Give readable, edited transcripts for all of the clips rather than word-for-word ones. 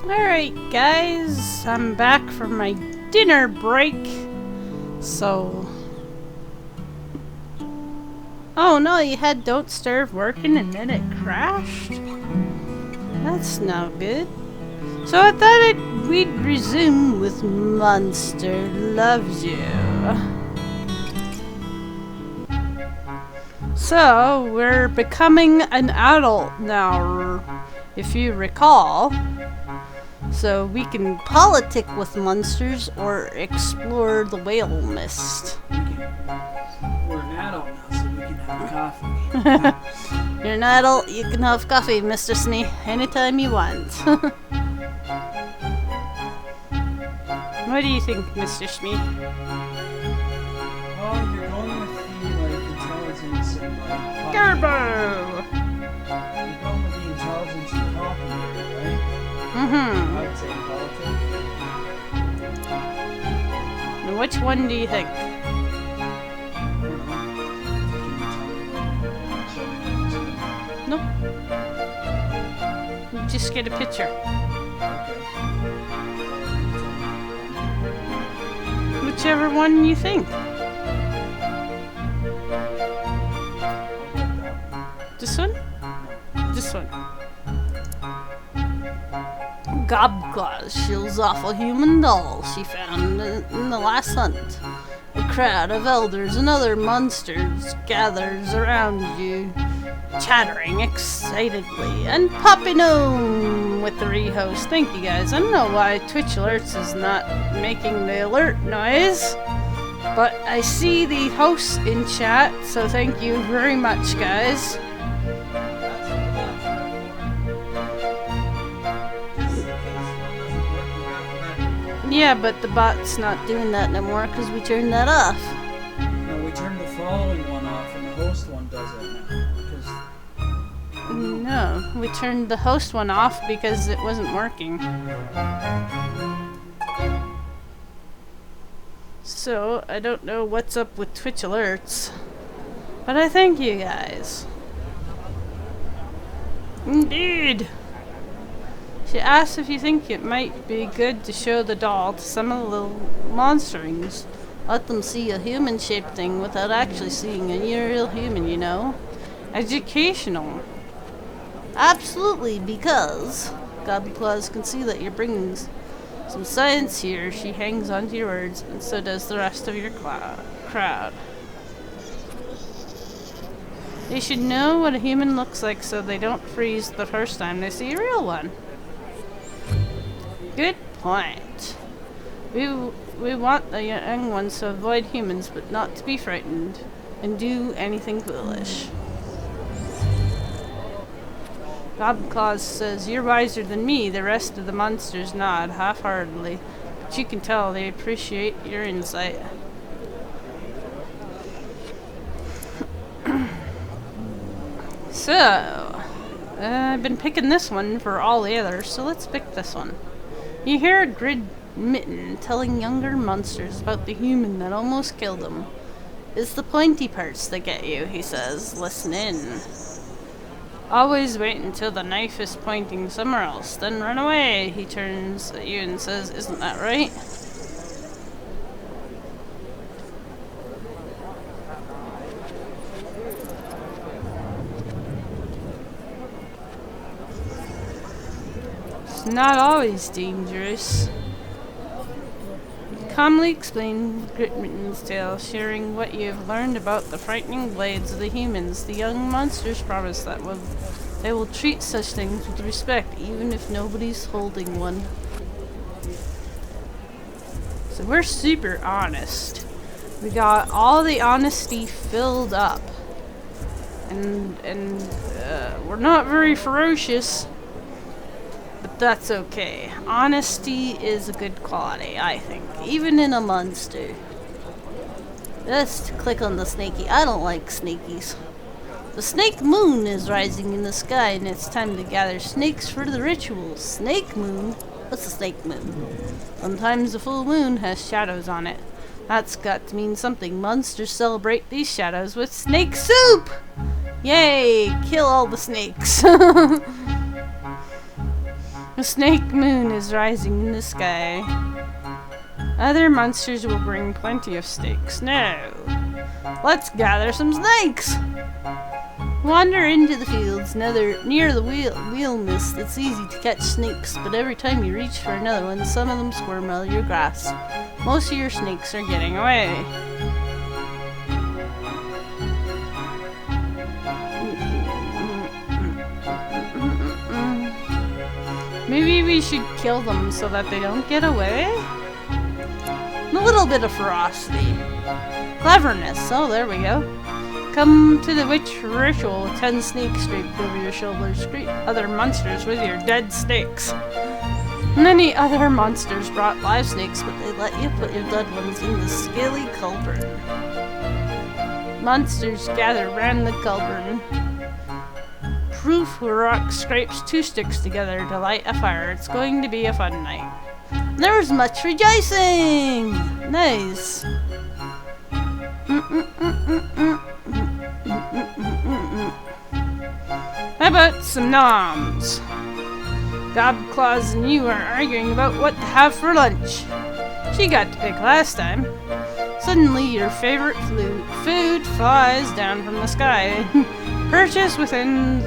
Alright guys, I'm back from my dinner break. So... Oh no, you had Don't Starve working and then it crashed? That's no good. So I thought we'd resume with Monster Loves You. So, we're becoming an adult now, if you recall. So we can politic with monsters or explore the whale mist. We're an adult now, so we can have coffee. You're an adult, you can have coffee, Mr. Smee, anytime you want. What do you think, Mr. Smee? Oh, you're going with the intelligence and Garbo! You're going with the intelligence and copy, right? Mm-hmm. I would say politics. And which one do you think? Nope. You just get a picture. Whichever one you think. This one? This one. Gobclaws shields off a human doll she found in the last hunt. A crowd of elders and other monsters gathers around you, chattering excitedly and popping home with the rehost. Thank you guys. I don't know why Twitch Alerts is not making the alert noise, but I see the host in chat, so thank you very much, guys. Yeah, but the bot's not doing that no more because we turned that off. No, we turned the following one off and the host one does it now. No, we turned the host one off because it wasn't working. So, I don't know what's up with Twitch Alerts, but I thank you guys. Indeed! She asks if you think it might be good to show the doll to some of the little monsterings. Let them see a human-shaped thing without actually seeing a real human, you know? Educational. Absolutely, because Gobclaws can see that you're bringing some science here. She hangs on to your words, and so does the rest of your crowd. They should know what a human looks like so they don't freeze the first time they see a real one. Good point. We want the young ones to avoid humans, but not to be frightened and do anything foolish. Gobclaws says, "You're wiser than me." The rest of the monsters nod half-heartedly, but you can tell they appreciate your insight. So, I've been picking this one for all the others, so let's pick this one. You hear a Grid Mitten telling younger monsters about the human that almost killed him. It's the pointy parts that get you, he says. Listen in. Always wait until the knife is pointing somewhere else, then run away. He turns at you and says, "Isn't that right?" It's not always dangerous. Calmly explain Gritmitten's tale, sharing what you have learned about the frightening blades of the humans. The young monsters promise that they will treat such things with respect, even if nobody's holding one. So we're super honest. We got all the honesty filled up. And we're not very ferocious. But that's okay. Honesty is a good quality, I think. Even in a monster. Just click on the snaky. I don't like snakies. The snake moon is rising in the sky and it's time to gather snakes for the ritual. Snake moon? What's a snake moon? Sometimes the full moon has shadows on it. That's got to mean something. Monsters celebrate these shadows with snake soup! Yay! Kill all the snakes. A snake moon is rising in the sky. Other monsters will bring plenty of snakes. No. Let's gather some snakes! Wander into the fields near the wheel mist. It's easy to catch snakes, but every time you reach for another one, some of them squirm out of your grasp. Most of your snakes are getting away. Maybe we should kill them so that they don't get away? A little bit of ferocity. Cleverness. Oh, there we go. Come to the witch ritual with 10 snakes draped over your shoulders. Greet other monsters with your dead snakes. Many other monsters brought live snakes, but they let you put your dead ones in the scaly cauldron. Monsters gather around the cauldron. Proof rock scrapes 2 sticks together to light a fire. It's going to be a fun night. There's much rejoicing! Nice. How about some noms? Gobclaws and you are arguing about what to have for lunch. She got to pick last time. Suddenly your favorite food flies down from the sky. Purchase within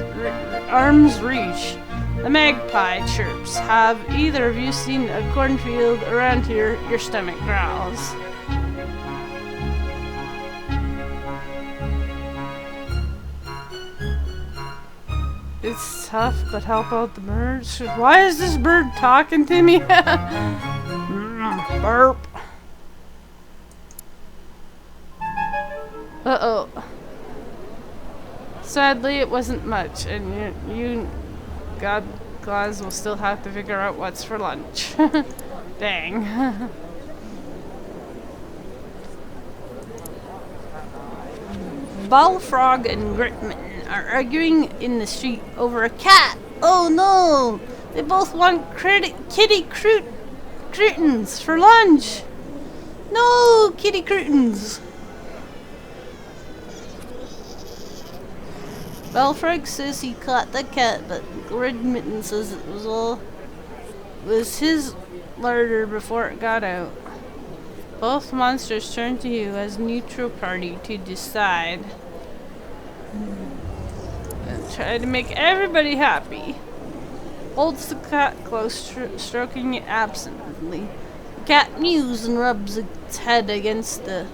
arm's reach. The magpie chirps. Have either of you seen a cornfield around here? Your stomach growls. It's tough, but help out the birds. Why is this bird talking to me? Burp. Uh-oh. Sadly, it wasn't much, and you Godclaws will still have to figure out what's for lunch. Dang. Bullfrog and Gritmitten are arguing in the street over a cat. Oh no! They both want kitty croutons for lunch. No, kitty croutons. Bullfrog says he caught the cat, but Gritmitten says it was his larder before it got out. Both monsters turn to you as neutral party to decide. And try to make everybody happy. Holds the cat close, stroking it absently. The cat mews and rubs its head against the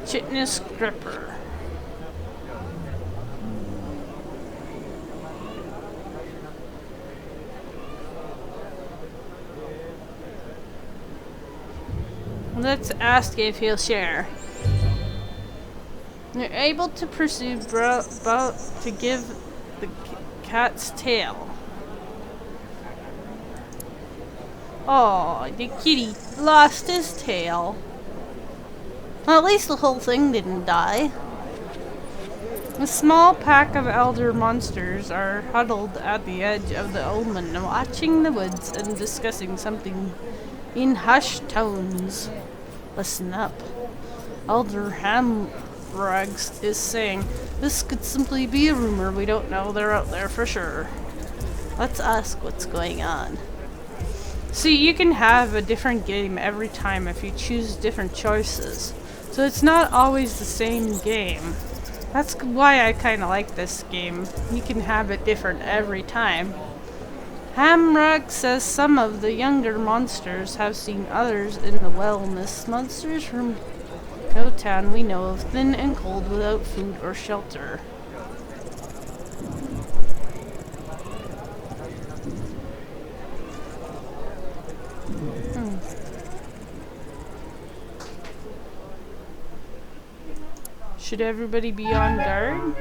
chitinous gripper. Let's ask if he'll share. You're able to pursue to give the cat's tail. Oh, the kitty lost his tail. Well, at least the whole thing didn't die. A small pack of elder monsters are huddled at the edge of the omen, watching the woods and discussing something in hushed tones. Listen up. Elder Hamrags is saying, this could simply be a rumor. We don't know. They're out there for sure. Let's ask what's going on. See, you can have a different game every time if you choose different choices. So it's not always the same game. That's why I kind of like this game. You can have it different every time. Hamrag says some of the younger monsters have seen others in the wellness. Monsters from no town we know of, thin and cold without food or shelter. Should everybody be on guard?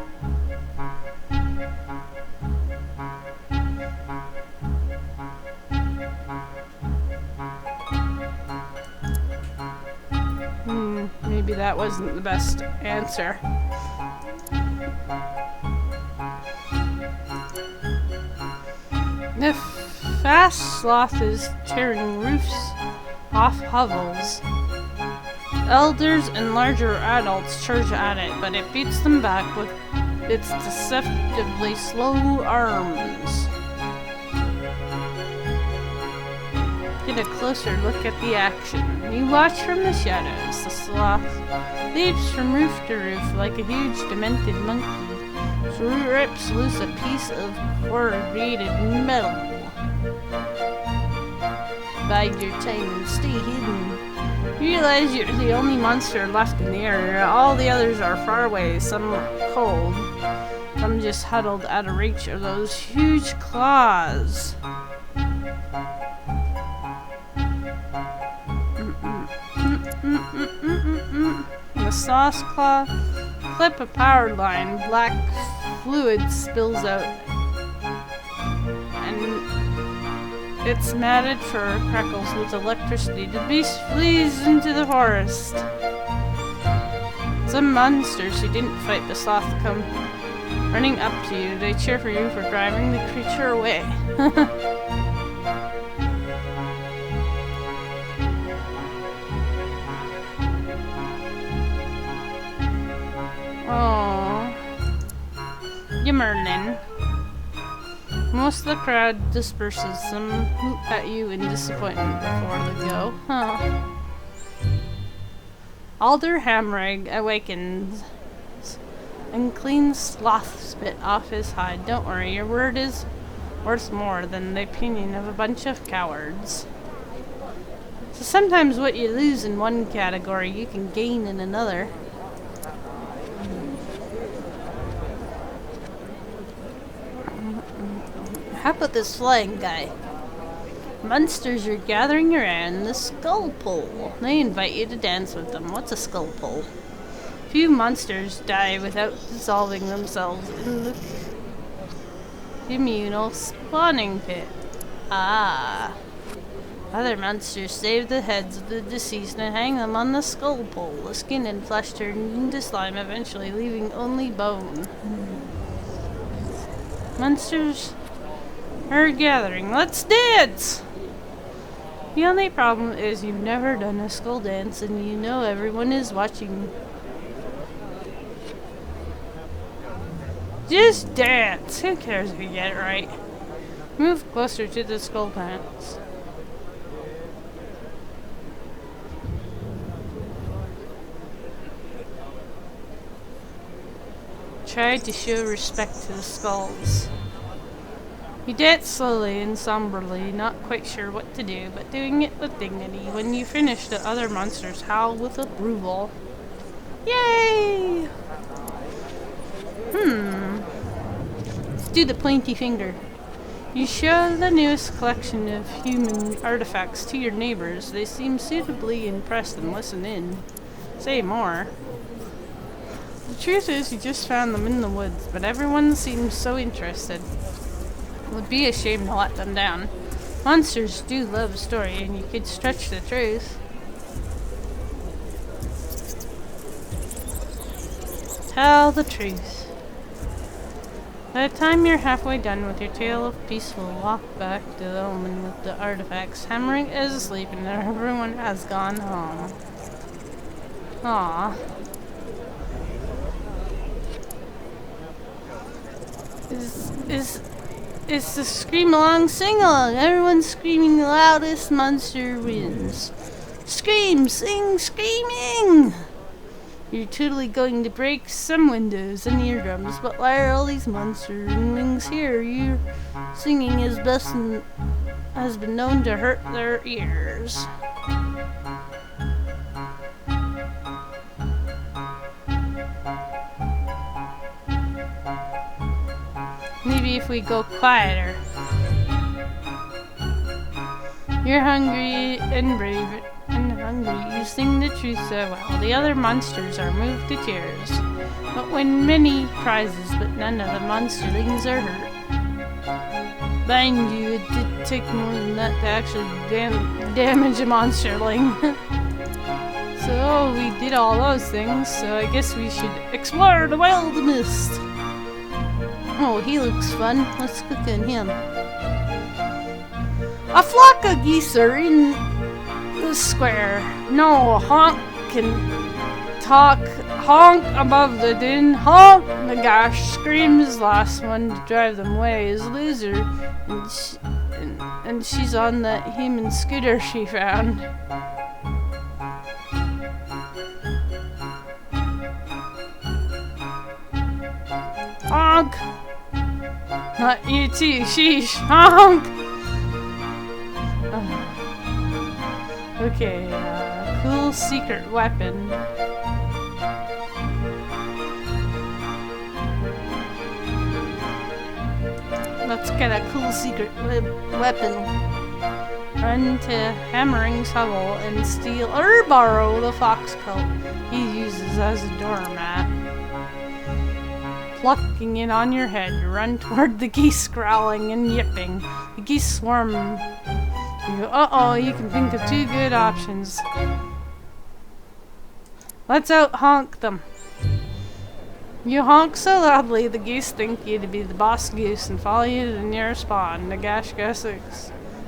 Maybe that wasn't the best answer. The fast sloth is tearing roofs off hovels. Elders and larger adults charge at it, but it beats them back with its deceptively slow arms. get a closer look at the action. You watch from the shadows. The sloth leaps from roof to roof like a huge demented monkey. She rips loose a piece of corrugated metal. Bide your time and stay hidden. You realize you're the only monster left in the area. All the others are far away, some cold, some just huddled out of reach of those huge claws. The sauce claw clip a power line. Black fluid spills out, and its matted fur crackles with electricity. The beast flees into the forest. Some monsters who didn't fight the sloth come running up to you. They cheer for you for driving the creature away. Oh, Yimmerlin. Most of the crowd disperses. Some hoot at you in disappointment before they go. Huh. Alder Hamrag awakens and cleans sloth spit off his hide. Don't worry, your word is worth more than the opinion of a bunch of cowards. So sometimes what you lose in one category, you can gain in another. How about this flying guy? Monsters are gathering around the skull pole. They invite you to dance with them. What's a skull pole? Few monsters die without dissolving themselves in the communal spawning pit. Ah. Other monsters save the heads of the deceased and hang them on the skull pole. The skin and flesh turn into slime, eventually leaving only bone. Monsters are gathering. Let's dance! The only problem is you've never done a skull dance and you know everyone is watching. Just dance! Who cares if you get it right? Move closer to the skull pants. Try to show respect to the skulls. You dance slowly and somberly, not quite sure what to do, but doing it with dignity. When you finish, the other monsters howl with approval. Yay! Let's do the pointy finger. You show the newest collection of human artifacts to your neighbors. They seem suitably impressed and listen in. Say more. The truth is, you just found them in the woods, but everyone seems so interested. It would be a shame to let them down. Monsters do love a story, and you could stretch the truth. Tell the truth. By the time you're halfway done with your tale of peaceful walk back to the omen with the artifacts, Hammering is asleep and everyone has gone home. Aww. It's the scream along, sing along. Everyone's screaming the loudest, monster wins. Scream, sing, screaming! You're totally going to break some windows and eardrums, but why are all these monster wings here? Your singing has been known to hurt their ears. Maybe if we go quieter. You're hungry and brave and hungry. You sing the truth so well. The other monsters are moved to tears, but win many prizes, but none of the monsterlings are hurt. Mind you, it did take more than that to actually damage a monsterling. So we did all those things, so I guess we should explore the wilderness. Oh, he looks fun. Let's cook on him. A flock of geese are in the square. No honk can talk. Honk above the din. Honk the gosh. Screams last one to drive them away is loser. And she's on that human scooter she found. Honk! Not you too, sheesh. Honk! Okay, cool secret weapon. Let's get a cool secret weapon. Run to Hammering's hovel and steal or borrow the fox pelt he uses as a doormat. Plucking it on your head, you run toward the geese growling and yipping. The geese swarm. You go, uh-oh, you can think of two good options. Let's out-honk them. You honk so loudly, the geese think you to be the boss goose and follow you to the nearest pond. The gash goose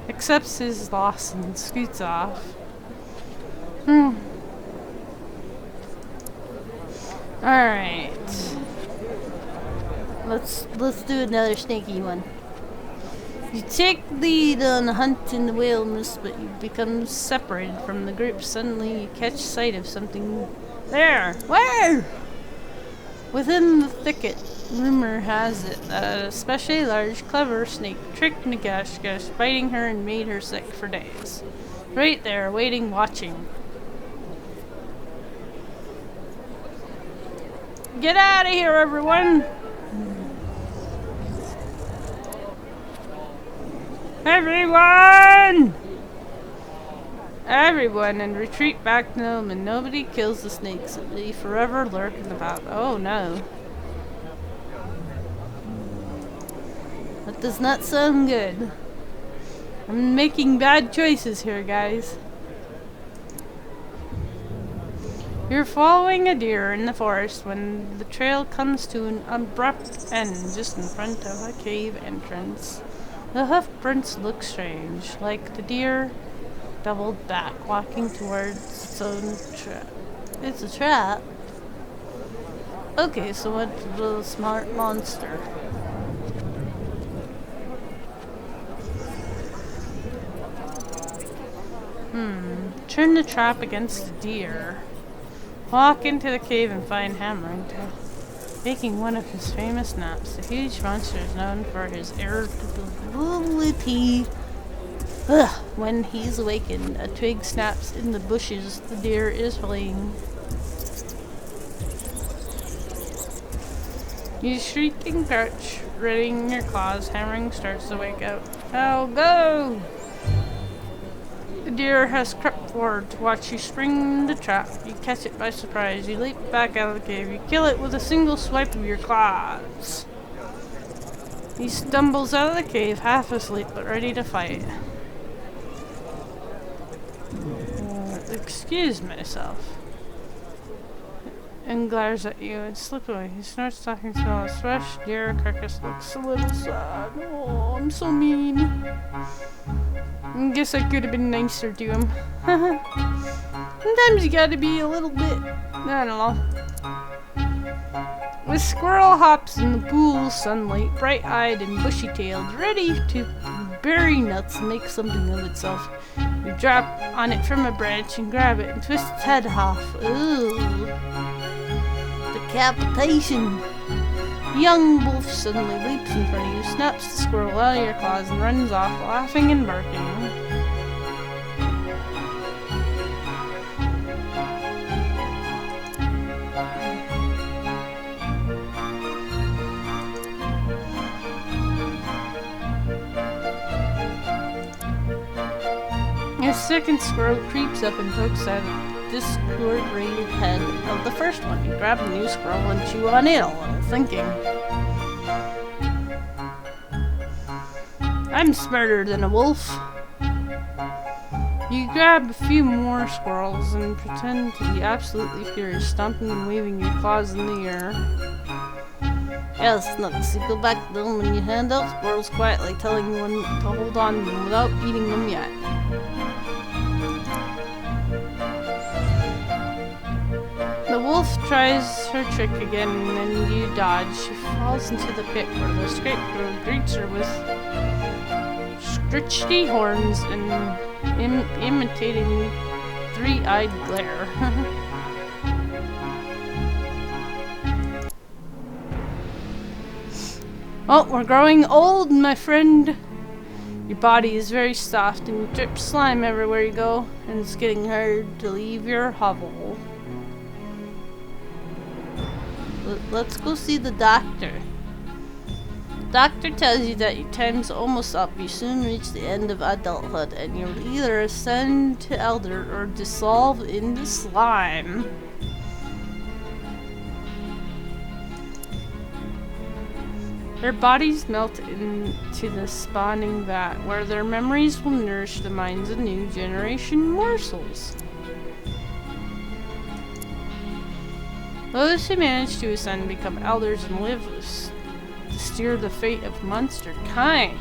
accepts his loss and scoots off. Alright. Let's do another sneaky one. You take lead on a hunt in the wilderness, but you become separated from the group. Suddenly you catch sight of something there. Where? Within the thicket. Rumor has it that an especially large, clever snake tricked Nagash, biting her and made her sick for days. Right there, waiting, watching. Get out of here, everyone! Everyone! Everyone, and retreat back to them, and nobody kills the snakes. They forever lurk in the path. Oh no. That does not sound good. I'm making bad choices here, guys. You're following a deer in the forest when the trail comes to an abrupt end just in front of a cave entrance. The hoof prints look strange, like the deer doubled back, walking towards its own trap. It's a trap? Okay, so what's the smart monster? Turn the trap against the deer. Walk into the cave and find Hammering, making one of his famous naps. The huge monster is known for his irritability. When he's awakened, a twig snaps in the bushes the deer is fleeing. You shriek and crouch, readying your claws. Hammering starts to wake up. Now go! The deer has crept forward to watch you spring the trap. You catch it by surprise. You leap back out of the cave. You kill it with a single swipe of your claws. He stumbles out of the cave, half asleep but ready to fight. Excuse myself. And glares at you and slips away. He snorts, talking smell. His fresh deer carcass looks a little sad. Oh, I'm so mean. I guess I could have been nicer to him. Sometimes you gotta be a little bit, I don't know. The squirrel hops in the pool sunlight, bright-eyed and bushy-tailed, ready to bury nuts and make something of itself. You drop on it from a branch and grab it and twist its head off. Ooh. Decapitation. Young wolf suddenly leaps in front of you, snaps the squirrel out of your claws, and runs off, laughing and barking. A second squirrel creeps up and pokes at the discolored head of the first one. You grab the new squirrel and chew on it, all thinking, I'm smarter than a wolf. You grab a few more squirrels and pretend to be absolutely furious, stomping and waving your claws in the air. Yes, nuts. You go back to them and you hand out squirrels quietly, telling one to hold on to them without eating them yet. The wolf tries her trick again, and you dodge. She falls into the pit where the scarecrow greets her with stretchy horns and imitating three-eyed glare. Oh, we're growing old, my friend. Your body is very soft and you drip slime everywhere you go, and it's getting hard to leave your hovel. Let's go see the doctor. Doctor tells you that your time's almost up. You soon reach the end of adulthood, and you'll either ascend to elder or dissolve into slime. Their bodies melt into the spawning vat, where their memories will nourish the minds of new generation morsels. Those who manage to ascend become elders and live to steer the fate of monster kind.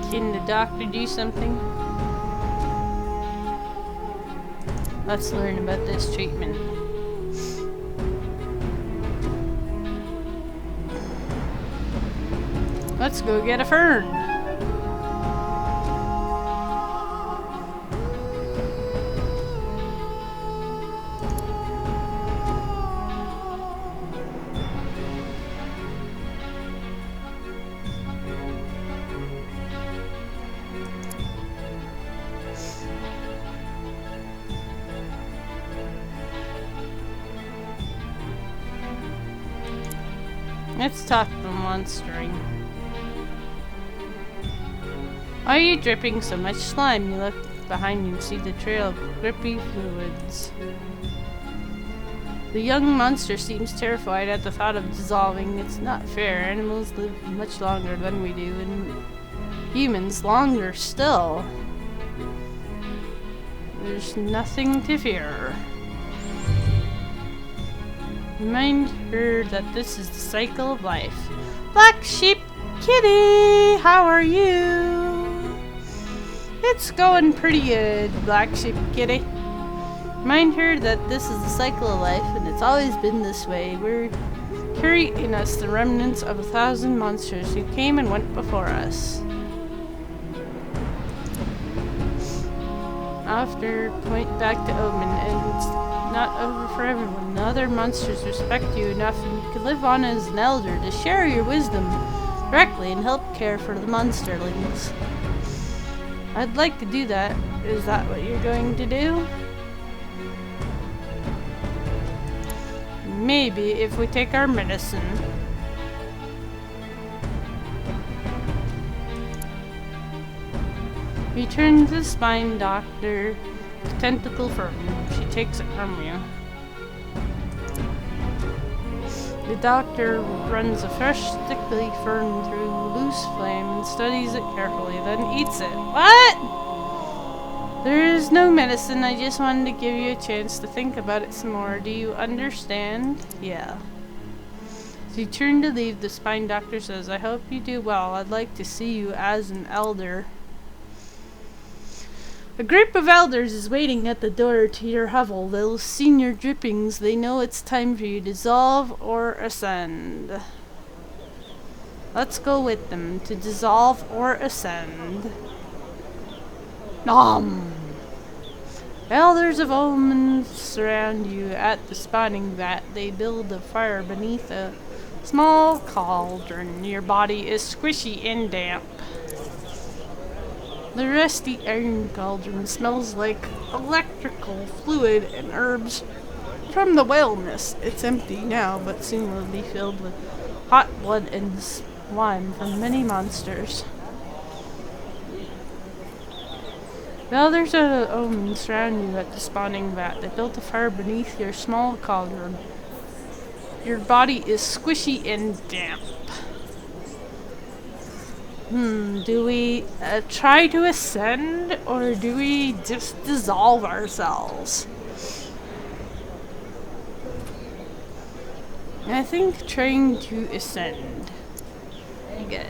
Can the doctor do something? Let's learn about this treatment. Let's go get a fern. Let's talk to the monstering. Why are you dripping so much slime? You look behind you and see the trail of grippy fluids. The young monster seems terrified at the thought of dissolving. It's not fair. Animals live much longer than we do, and humans longer still. There's nothing to fear. Remind her that this is the cycle of life. Black Sheep Kitty, how are you? It's going pretty good, Black Sheep Kitty. Remind her that this is the cycle of life, and it's always been this way. We carry in us the remnants of 1,000 monsters who came and went before us. After point back to Omen, and it's not over for everyone. The other monsters respect you enough, and you can live on as an elder to share your wisdom directly and help care for the monsterlings. I'd like to do that. Is that what you're going to do? Maybe if we take our medicine. Return to the spine doctor. Tentacle fern. She takes it from you. The doctor runs a fresh, stickly fern through loose flame and studies it carefully, then eats it. What? There is no medicine. I just wanted to give you a chance to think about it some more. Do you understand? Yeah. As you turn to leave, the spine doctor says, I hope you do well. I'd like to see you as an elder. A group of elders is waiting at the door to your hovel. They'll see your drippings. They know it's time for you to dissolve or ascend. Let's go with them to dissolve or ascend. Nom! Elders of Omen surround you at the spawning vat. They build a fire beneath a small cauldron. Your body is squishy and damp. The rusty iron cauldron smells like electrical fluid and herbs from the wellness. It's empty now, but soon will be filled with hot blood and slime from many monsters. The others of the Omen surround you at the spawning vat. They built a fire beneath your small cauldron. Your body is squishy and damp. Do we try to ascend, or do we just dissolve ourselves? I think trying to ascend. Good.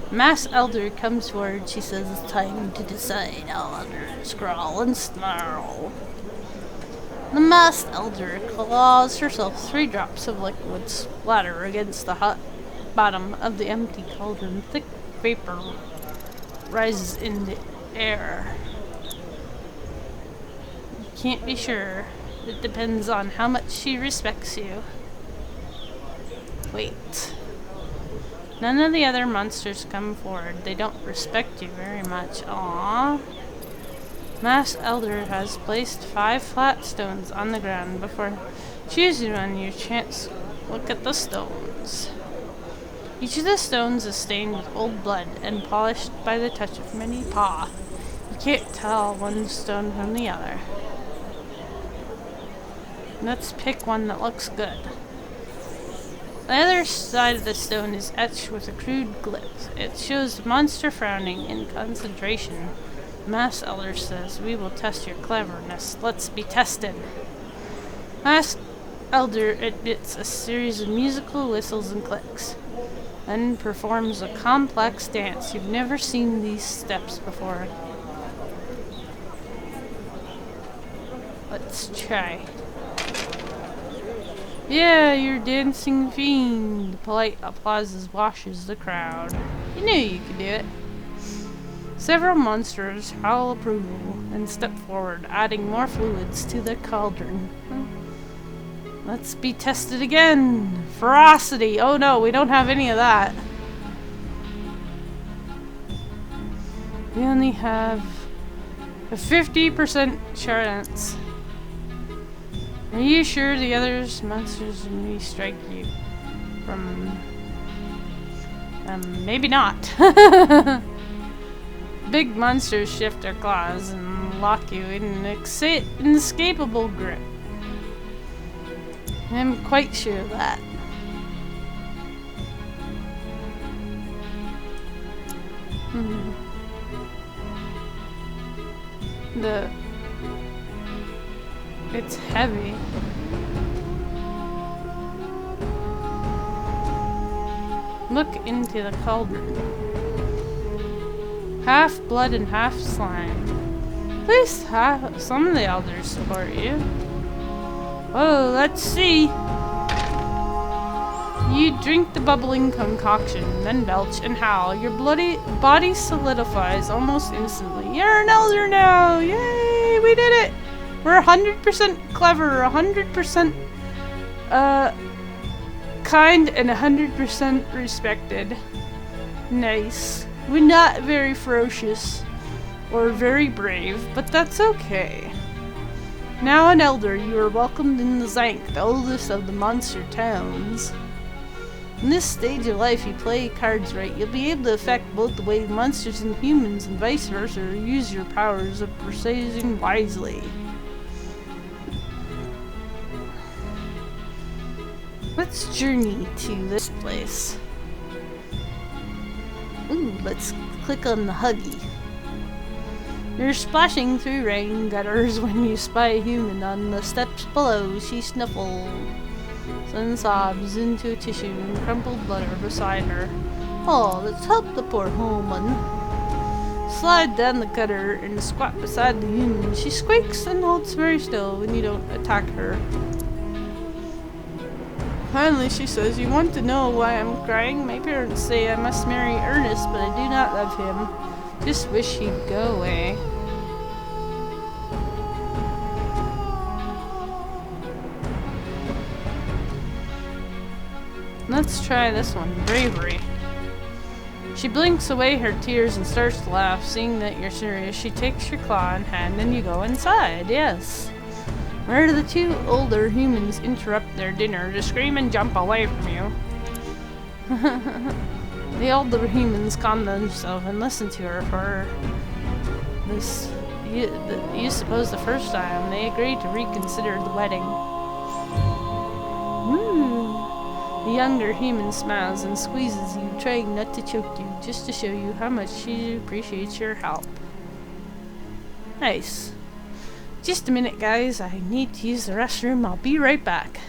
Mass Elder comes forward. She says it's time to decide. All elders scrawl and snarl. The masked elder claws herself. 3 drops of liquid splatter against the hot bottom of the empty cauldron. Thick vapor rises in the air. You can't be sure. It depends on how much she respects you. Wait. None of the other monsters come forward. They don't respect you very much. Aww. Masked Elder has placed 5 flat stones on the ground before choosing one. Your chance. Look at the stones. Each of the stones is stained with old blood and polished by the touch of many paw. You can't tell one stone from the other. Let's pick one that looks good. The other side of the stone is etched with a crude glyph. It shows the monster frowning in concentration. Masked Elder says, "We will test your cleverness. Let's be tested." Masked Elder admits a series of musical whistles and clicks, then performs a complex dance. You've never seen these steps before. Let's try. Yeah, you're dancing fiend. Polite applause washes the crowd. You knew you could do it. Several monsters howl approval and step forward, adding more fluids to the cauldron. Let's be tested again. Ferocity. Oh no, we don't have any of that. We only have a 50% chance. Are you sure the others monsters may strike you from... maybe not. Big monsters shift their claws and lock you in an inescapable grip. I'm quite sure of that. It's heavy. Look into the cauldron. Half blood and half slime. At least some of the elders support you. Oh, let's see. You drink the bubbling concoction, then belch and howl. Your bloody body solidifies almost instantly. You're an elder now! Yay! We did it! We're 100% clever, 100% kind, and 100% respected. Nice. We're not very ferocious or very brave, but that's okay. Now an elder, you are welcomed in the Zank, the oldest of the monster towns. In this stage of life, you play cards right. You'll be able to affect both the way monsters and humans and vice versa, or use your powers of persuasion wisely. Let's journey to this place. Ooh, let's click on the Huggy. You're splashing through rain gutters when you spy a human on the steps below. She snuffles and sobs into a tissue and crumpled butter beside her. Oh, let's help the poor woman. Slide down the gutter and squat beside the human. She squeaks and holds very still when you don't attack her. Finally, she says, "You want to know why I'm crying? My parents say I must marry Ernest, but I do not love him. Just wish he'd go away." Let's try this one. Bravery. She blinks away her tears and starts to laugh. Seeing that you're serious, she takes your claw in hand and you go inside. Yes. Where do the 2 older humans interrupt their dinner to scream and jump away from you? The older humans calm themselves and listen to her for this. You suppose the first time they agreed to reconsider the wedding. The younger human smiles and squeezes you, trying not to choke you, just to show you how much she appreciates your help. Nice. Just a minute, guys. I need to use the restroom. I'll be right back.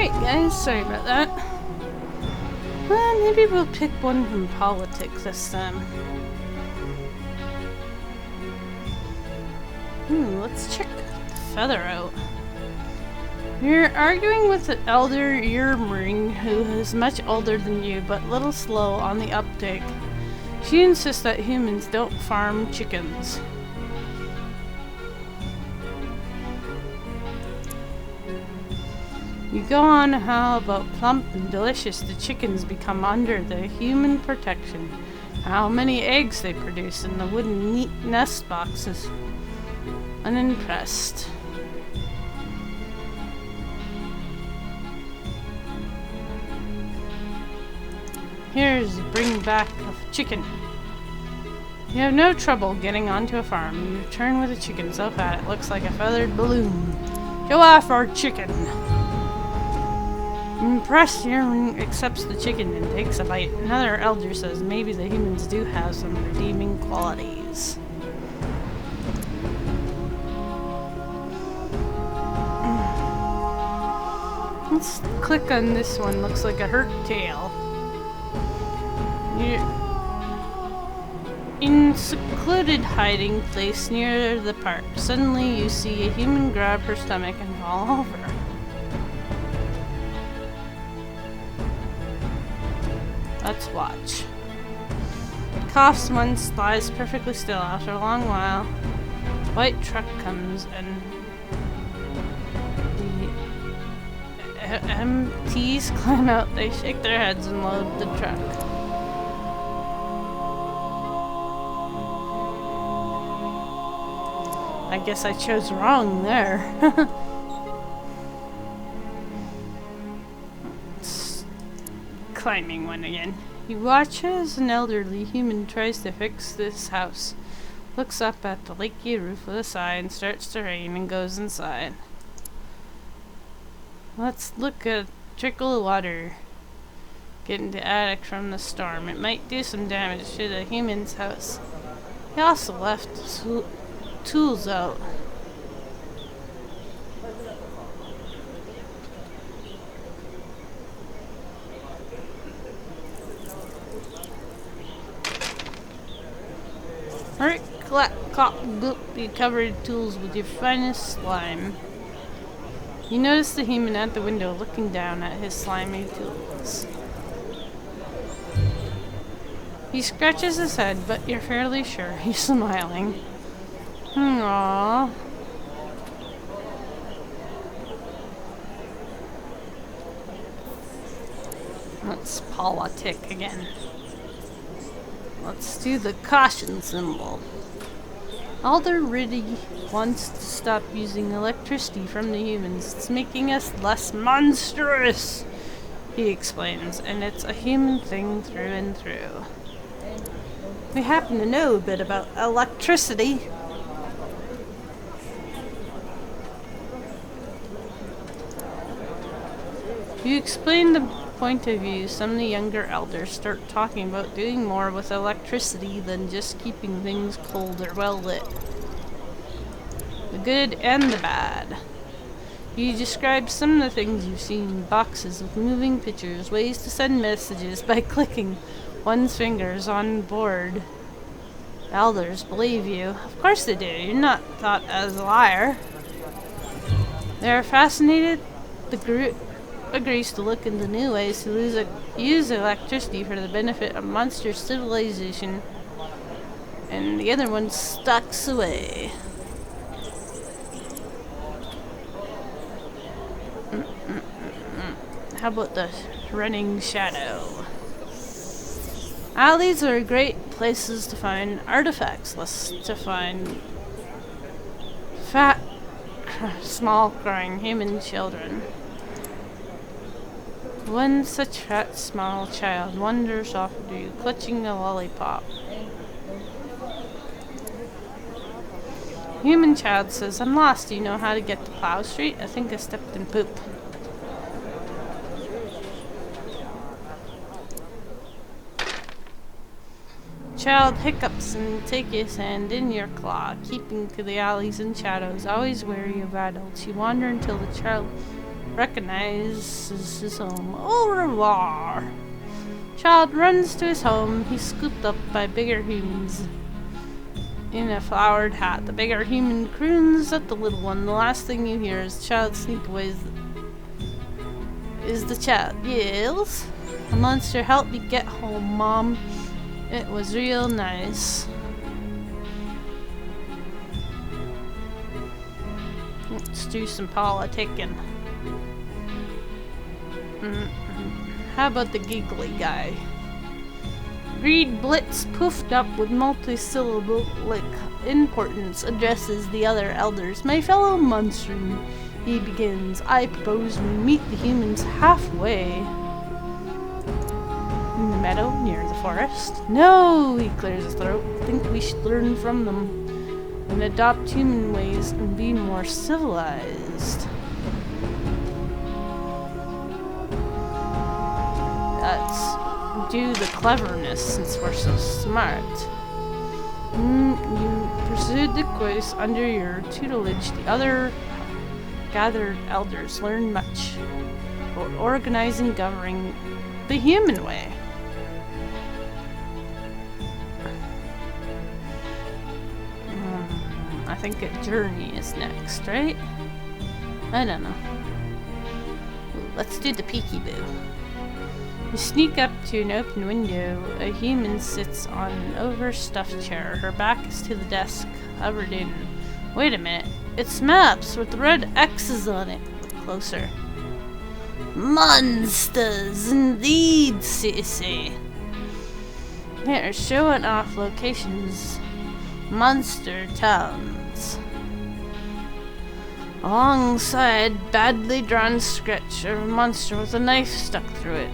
Alright guys, sorry about that. Well, maybe we'll pick one from politics this time. Let's check the feather out. You're arguing with an elder yearling who is much older than you, but little slow on the uptake. She insists that humans don't farm chickens. You go on how about plump and delicious the chickens become under the human protection, how many eggs they produce in the wooden neat nest boxes. Unimpressed. Here's bring back a chicken. You have no trouble getting onto a farm. You return with a chicken so fat it looks like a feathered balloon. Show off our chicken. Impressed, Yearling accepts the chicken and takes a bite. Another elder says maybe the humans do have some redeeming qualities. Let's click on this one. Looks like a hurt tail. In secluded hiding place near the park, suddenly you see a human grab her stomach and fall over. Let's watch. Coughs once, lies perfectly still. After a long while, white truck comes and the MTs climb out. They shake their heads and load the truck. I guess I chose wrong there. Climbing one again. You watch as an elderly human tries to fix this house. Looks up at the leaky roof with a sigh and starts to rain and goes inside. Let's look at a trickle of water getting to attic from the storm. It might do some damage to the human's house. He also left tools out. Alright, you covered tools with your finest slime. You notice the human at the window looking down at his slimy tools. He scratches his head, but you're fairly sure he's smiling. Aww. Let's politic again. Let's do the caution symbol. Elder Riddy wants to stop using electricity from the humans. It's making us less monstrous, he explains, and it's a human thing through and through. We happen to know a bit about electricity. You explain the point of view. Some of the younger elders start talking about doing more with electricity than just keeping things cold or well lit. The good and the bad. You describe some of the things you've seen: boxes with moving pictures, ways to send messages by clicking one's fingers on board. Elders believe you. Of course they do. You're not thought as a liar. They're fascinated. The group agrees to look into new ways to use electricity for the benefit of monster civilization, and the other one stalks away. How about the running shadow? Alleys are great places to find artifacts, less to find fat, small, crying human children. One such fat, small child wanders off to you, clutching a lollipop. Human child says, I'm lost. Do you know how to get to Plow Street? I think I stepped in poop. Child hiccups and take his hand in your claw, keeping to the alleys and shadows, always wary of adults. You wander until the child recognizes his home. Au revoir. Child runs to his home. He's scooped up by bigger humans in a flowered hat. The bigger human croons at the little one. The last thing you hear is the child sneak away. Is the child yells. A monster helped me get home, Mom. It was real nice. Let's do some politicking. How about the giggly guy? Reed Blitz, poofed up with multi-syllabic importance, addresses the other elders. My fellow monstrum, he begins. I propose we meet the humans halfway. In the meadow, near the forest. No, he clears his throat. Think we should learn from them and adopt human ways and be more civilized. Let's do the cleverness since we're so smart. You pursued the quest under your tutelage. The other gathered elders learned much about organizing, governing the human way. I think a journey is next, right? I don't know. Ooh, let's do the peekaboo. You sneak up to an open window. A human sits on an overstuffed chair. Her back is to the desk, covered in. Wait a minute. It's maps with red X's on it. Look closer. Monsters, indeed, sissy. They're showing off locations. Monster towns. Alongside badly drawn sketch of a monster with a knife stuck through it.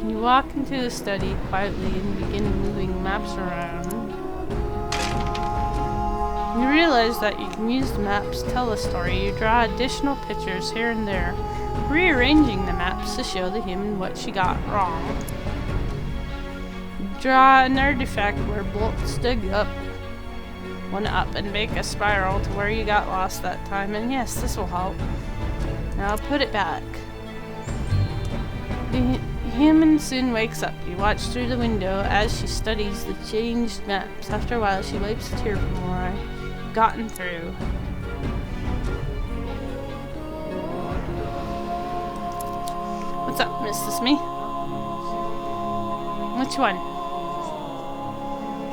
You walk into the study quietly and begin moving maps around. You realize that you can use the maps to tell a story. You draw additional pictures here and there, rearranging the maps to show the human what she got wrong. You draw an artifact where bolts dig up, one up, and make a spiral to where you got lost that time. And yes, this will help. Now put it back. The human soon wakes up. You watch through the window as she studies the changed maps. After a while, she wipes a tear from her eye. Gotten through. What's up, Mr. Smee? Which one?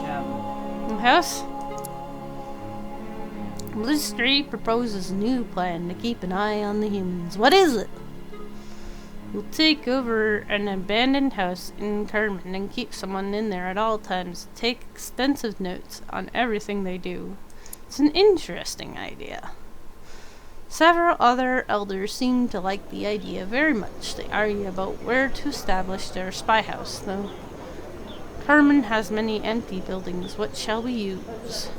Cabin. House? Blistery proposes a new plan to keep an eye on the humans. What is it? We'll take over an abandoned house in Carmen and keep someone in there at all times. Take extensive notes on everything they do. It's an interesting idea. Several other elders seem to like the idea very much. They argue about where to establish their spy house, though. Carmen has many empty buildings. What shall we use?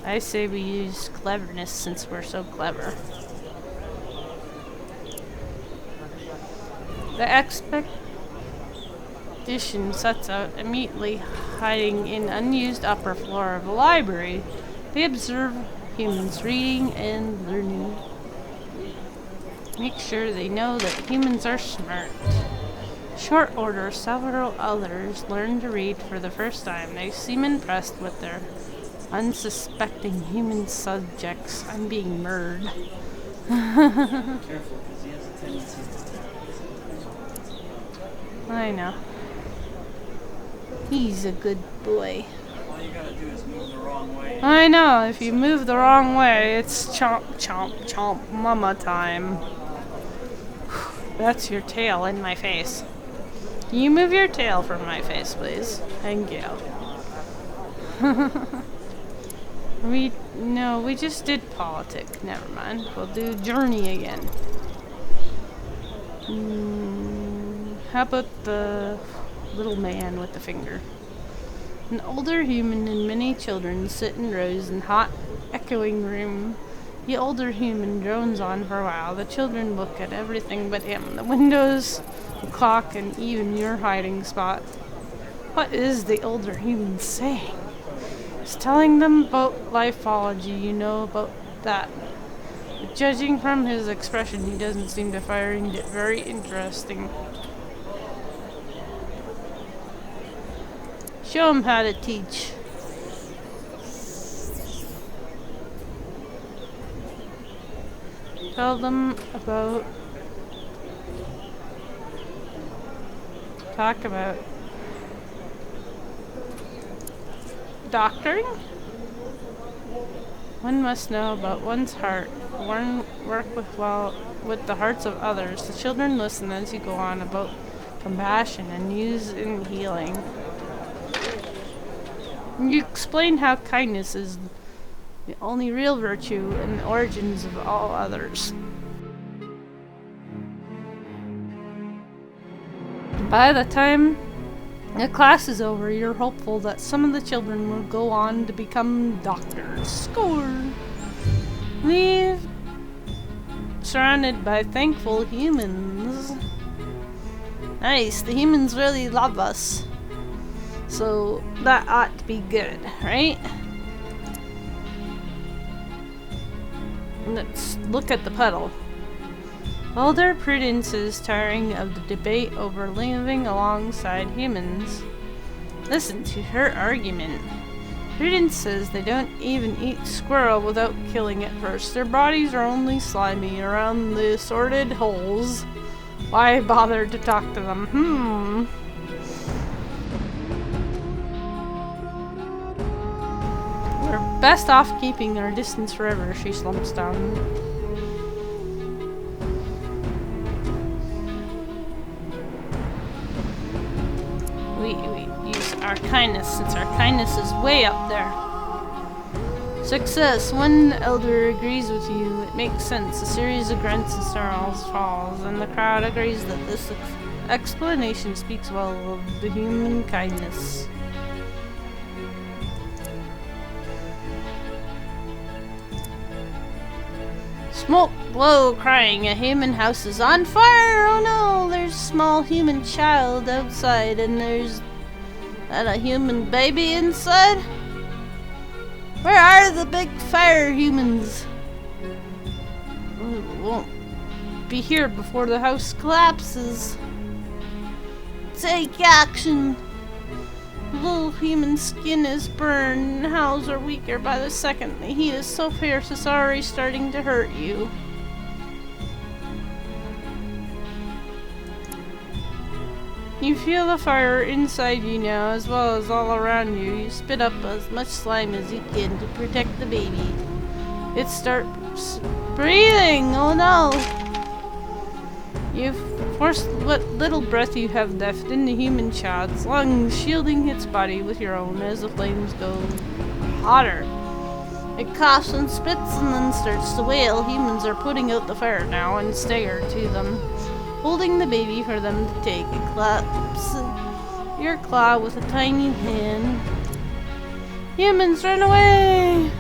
I say we use cleverness since we're so clever. The expedition sets out immediately, hiding in unused upper floor of a library. They observe humans reading and learning. Make sure they know that humans are smart. Short order, several others learn to read for the first time. They seem impressed with their unsuspecting human subjects. I'm being murdered. Careful, because he has a tendency to... I know. He's a good boy. All you gotta do is move the wrong way. I know, if you move the wrong way, it's chomp, chomp, chomp, mama time. That's your tail in my face. Can you move your tail from my face, please? Thank you. We just did politic. Never mind. We'll do journey again. How about the little man with the finger? An older human and many children sit in rows in hot echoing room. The older human drones on for a while. The children look at everything but him. The windows, the clock, and even your hiding spot. What is the older human saying? He's telling them about lifeology, you know about that. But judging from his expression, he doesn't seem to find it very interesting. Show him how to teach. Tell them about... Talk about... Doctoring? One must know about one's heart. One work with the hearts of others. The children listen as you go on about compassion and use in healing. You explain how kindness is the only real virtue and the origins of all others. By the time the class is over, you're hopeful that some of the children will go on to become doctors. Score! Leave surrounded by thankful humans. Nice, the humans really love us. So that ought to be good, right? Let's look at the puddle. Elder Prudence is tiring of the debate over living alongside humans. Listen to her argument. Prudence says they don't even eat squirrel without killing it first. Their bodies are only slimy around the assorted holes. Why bother to talk to them? We're best off keeping our distance forever, she slumps down. We use our kindness, since our kindness is way up there. Success. One elder agrees with you. It makes sense. A series of grunts and snarls falls, and the crowd agrees that this explanation speaks well of the human kindness. Smoke, blow, crying. A human house is on fire! Oh no! There's a small human child outside, and there's a human baby inside? Where are the big fire humans? We won't be here before the house collapses. Take action! Little human skin is burned, and howls are weaker by the second. The heat is so fierce it's already starting to hurt you. You feel the fire inside you now, as well as all around you. You spit up as much slime as you can to protect the baby. It starts breathing! Oh no! You've forced what little breath you have left in the human child's lungs, shielding its body with your own as the flames go hotter. It coughs and spits and then starts to wail. Humans are putting out the fire now and stagger to them, holding the baby for them to take. It claps your claw with a tiny hand. Humans, run away!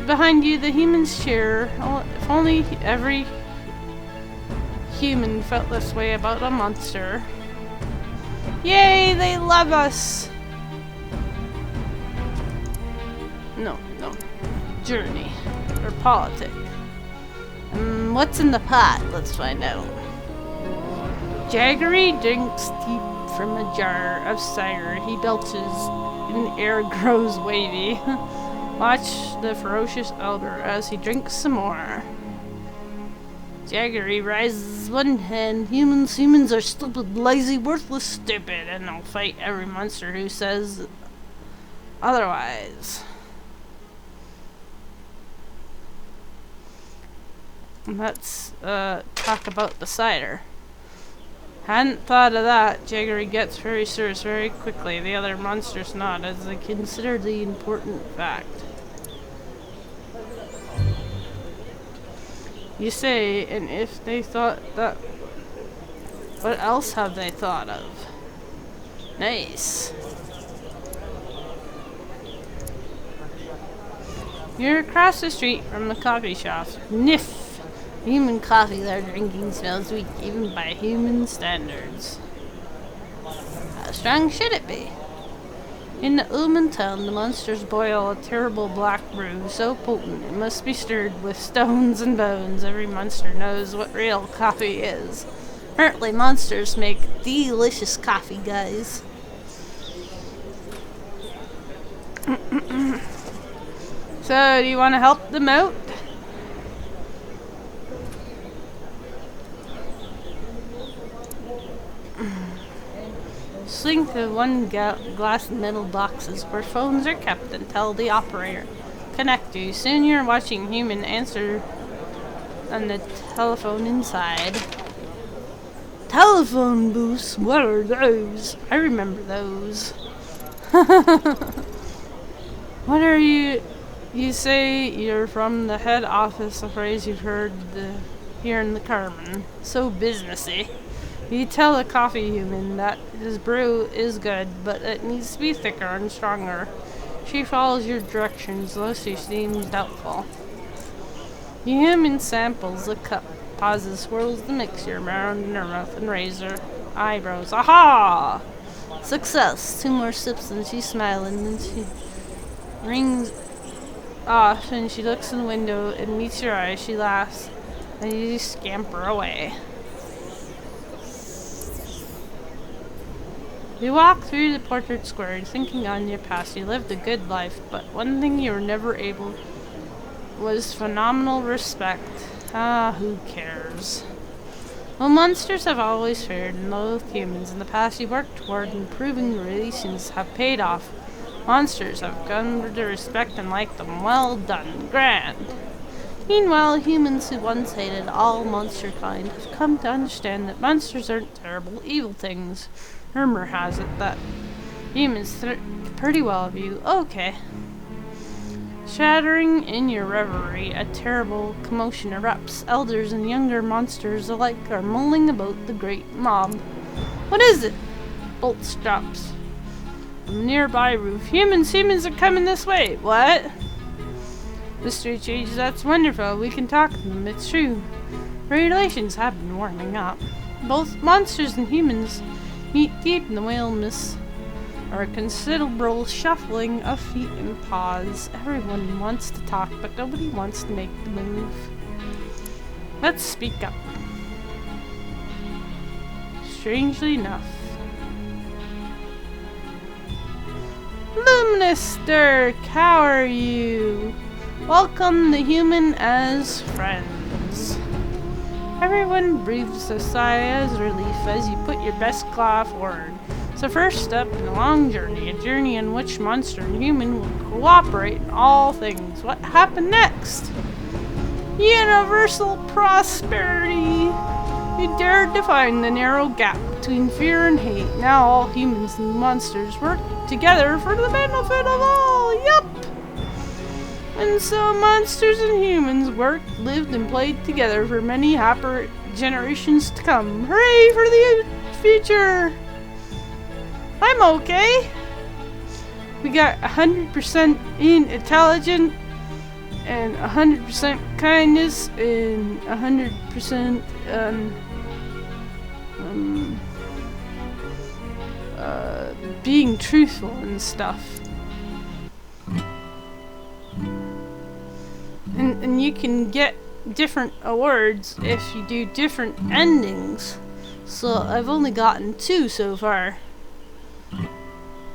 Behind you, the humans cheer. If only every human felt this way about a monster. Yay, they love us! No. Journey. Or politic. What's in the pot? Let's find out. Jaggery drinks deep from a jar of cider. He belches and the air grows wavy. Watch the ferocious elder as he drinks some more. Jaggery raises one hand. Humans are stupid, lazy, worthless, stupid, and they'll fight every monster who says otherwise. Let's talk about the cider. Hadn't thought of that. Jaggery gets very serious very quickly. The other monsters nod as they consider the important fact. You say, and if they thought that, what else have they thought of? Nice. You're across the street from the coffee shop. Niff! Human coffee they're drinking smells weak, even by human standards. How strong should it be? In the Ulman town, the monsters boil a terrible black brew so potent it must be stirred with stones and bones. Every monster knows what real coffee is. Apparently, monsters make delicious coffee, guys. So, do you want to help them out? Slink the one glass metal boxes where phones are kept and tell the operator. Connect you. Soon you're watching human answer on the telephone inside. Telephone booths? What are those? I remember those. What are you? You say you're from the head office, a phrase you've heard here in the Carmen. So businessy. You tell a coffee human that his brew is good, but it needs to be thicker and stronger. She follows your directions, though she seems doubtful. The human samples the cup, pauses, swirls the mixture around in her mouth and raises her eyebrows. Aha! Success! 2 more sips and she's smiling, and she rings off and she looks in the window and meets your eyes. She laughs and you scamper away. You walk through the portrait square, thinking on your past. You lived a good life, but one thing you were never able was phenomenal respect. Ah, who cares? Well, monsters have always feared and loathed humans. In the past, you worked toward improving the relations have paid off. Monsters have come to respect and like them. Well done. Grand. Meanwhile, humans who once hated all monster kind have come to understand that monsters aren't terrible, evil things. Rumor has it that humans think pretty well of you. Okay. Shattering in your reverie, a terrible commotion erupts. Elders and younger monsters alike are mulling about the great mob. What is it? Bolts drops from a nearby roof. Humans are coming this way. What? Mystery changes. That's wonderful. We can talk to them. It's true. Relations have been warming up. Both monsters and humans meet deep in the wilderness, or a considerable shuffling of feet and paws. Everyone wants to talk, but nobody wants to make the move. Let's speak up. Strangely enough. Luminous Dirk, how are you? Welcome the human as friends. Everyone breathes a sigh as relief as you put your best claw forward. It's the first step in a long journey, a journey in which monster and human will cooperate in all things. What happened next? Universal prosperity! You dared to find the narrow gap between fear and hate. Now all humans and monsters work together for the benefit of all. Yup! And so monsters and humans worked, lived, and played together for many happy generations to come. Hooray for the future! I'm okay. We got 100% intelligent and 100% kindness and 100% being truthful and stuff. And you can get different awards if you do different endings. So I've only gotten 2 so far.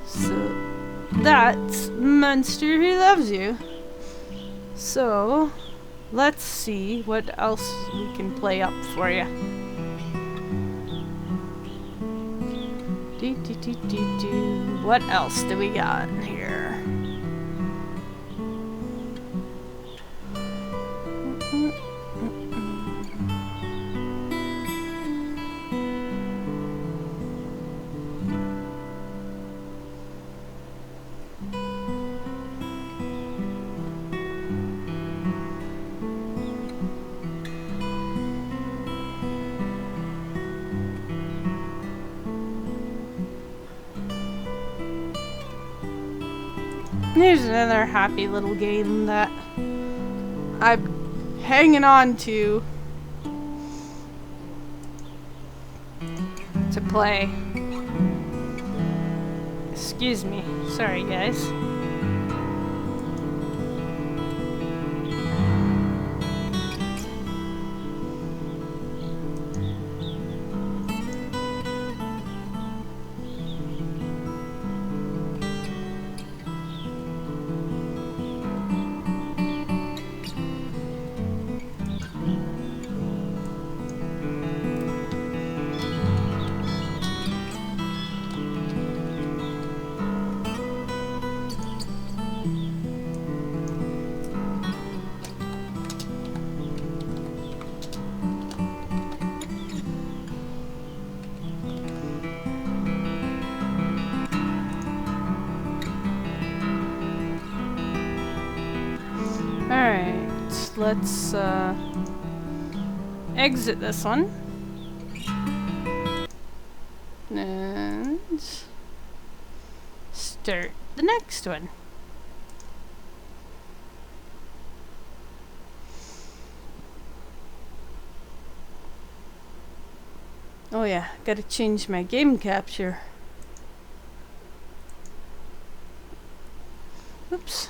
So that's Monster Who Loves You. So let's see what else we can play up for you. What else do we got here? Here's another happy little game that I'm hanging on to play. Excuse me. Sorry, guys. Alright, let's exit this one. And start the next one. Oh yeah, gotta change my game capture. Oops.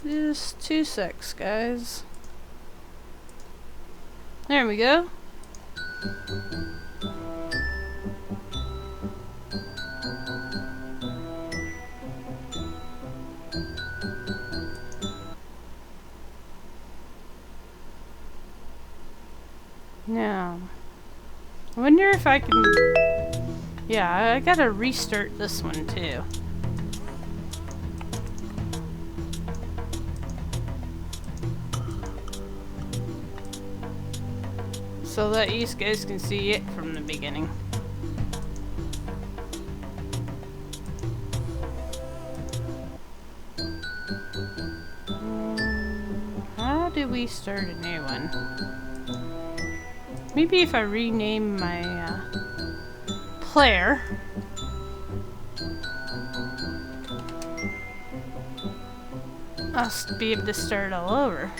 Just 2 secs, guys. There we go. Now, I wonder if I can... Yeah, I gotta restart this one too. So that you guys can see it from the beginning. How do we start a new one? Maybe if I rename my player. I'll be able to start all over.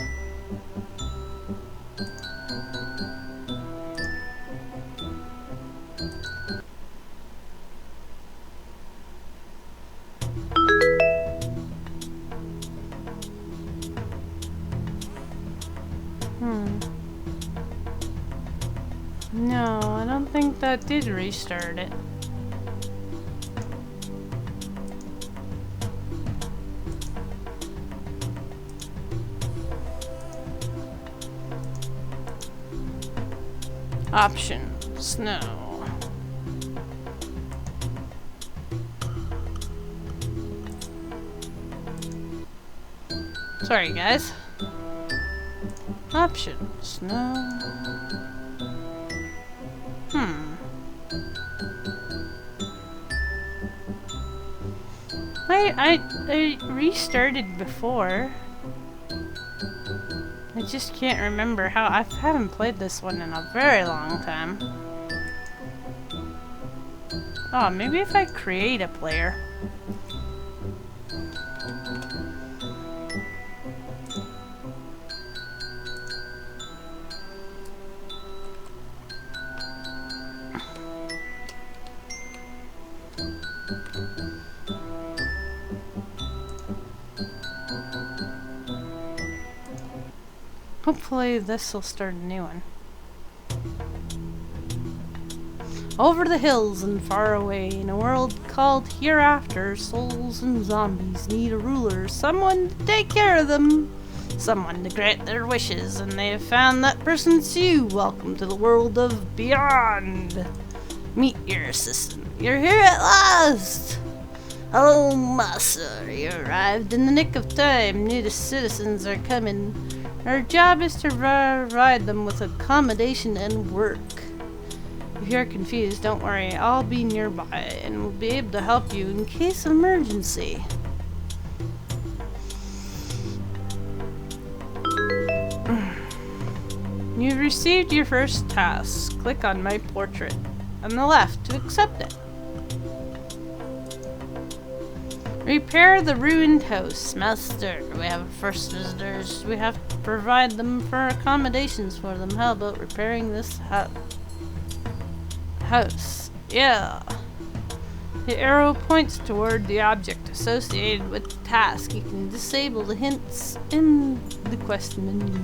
No, I don't think that did restart it. Options, no. Sorry, guys. Options, no. I restarted before. I just can't remember how. I haven't played this one in a very long time. Oh, maybe if I create a player. Hopefully this will start a new one. Over the hills and far away, in a world called hereafter, souls and zombies need a ruler, someone to take care of them, someone to grant their wishes, and they have found that person's you. Welcome to the world of beyond. Meet your assistant. You're here at last! Hello, Massa. You arrived in the nick of time. New citizens are coming. Our job is to provide them with accommodation and work. If you're confused, don't worry. I'll be nearby and will be able to help you in case of emergency. You've received your first task. Click on my portrait on the left to accept it. Repair the ruined house. Master, we have first visitors. We have to provide them for accommodations for them. How about repairing this house? Yeah. The arrow points toward the object associated with the task. You can disable the hints in the quest menu.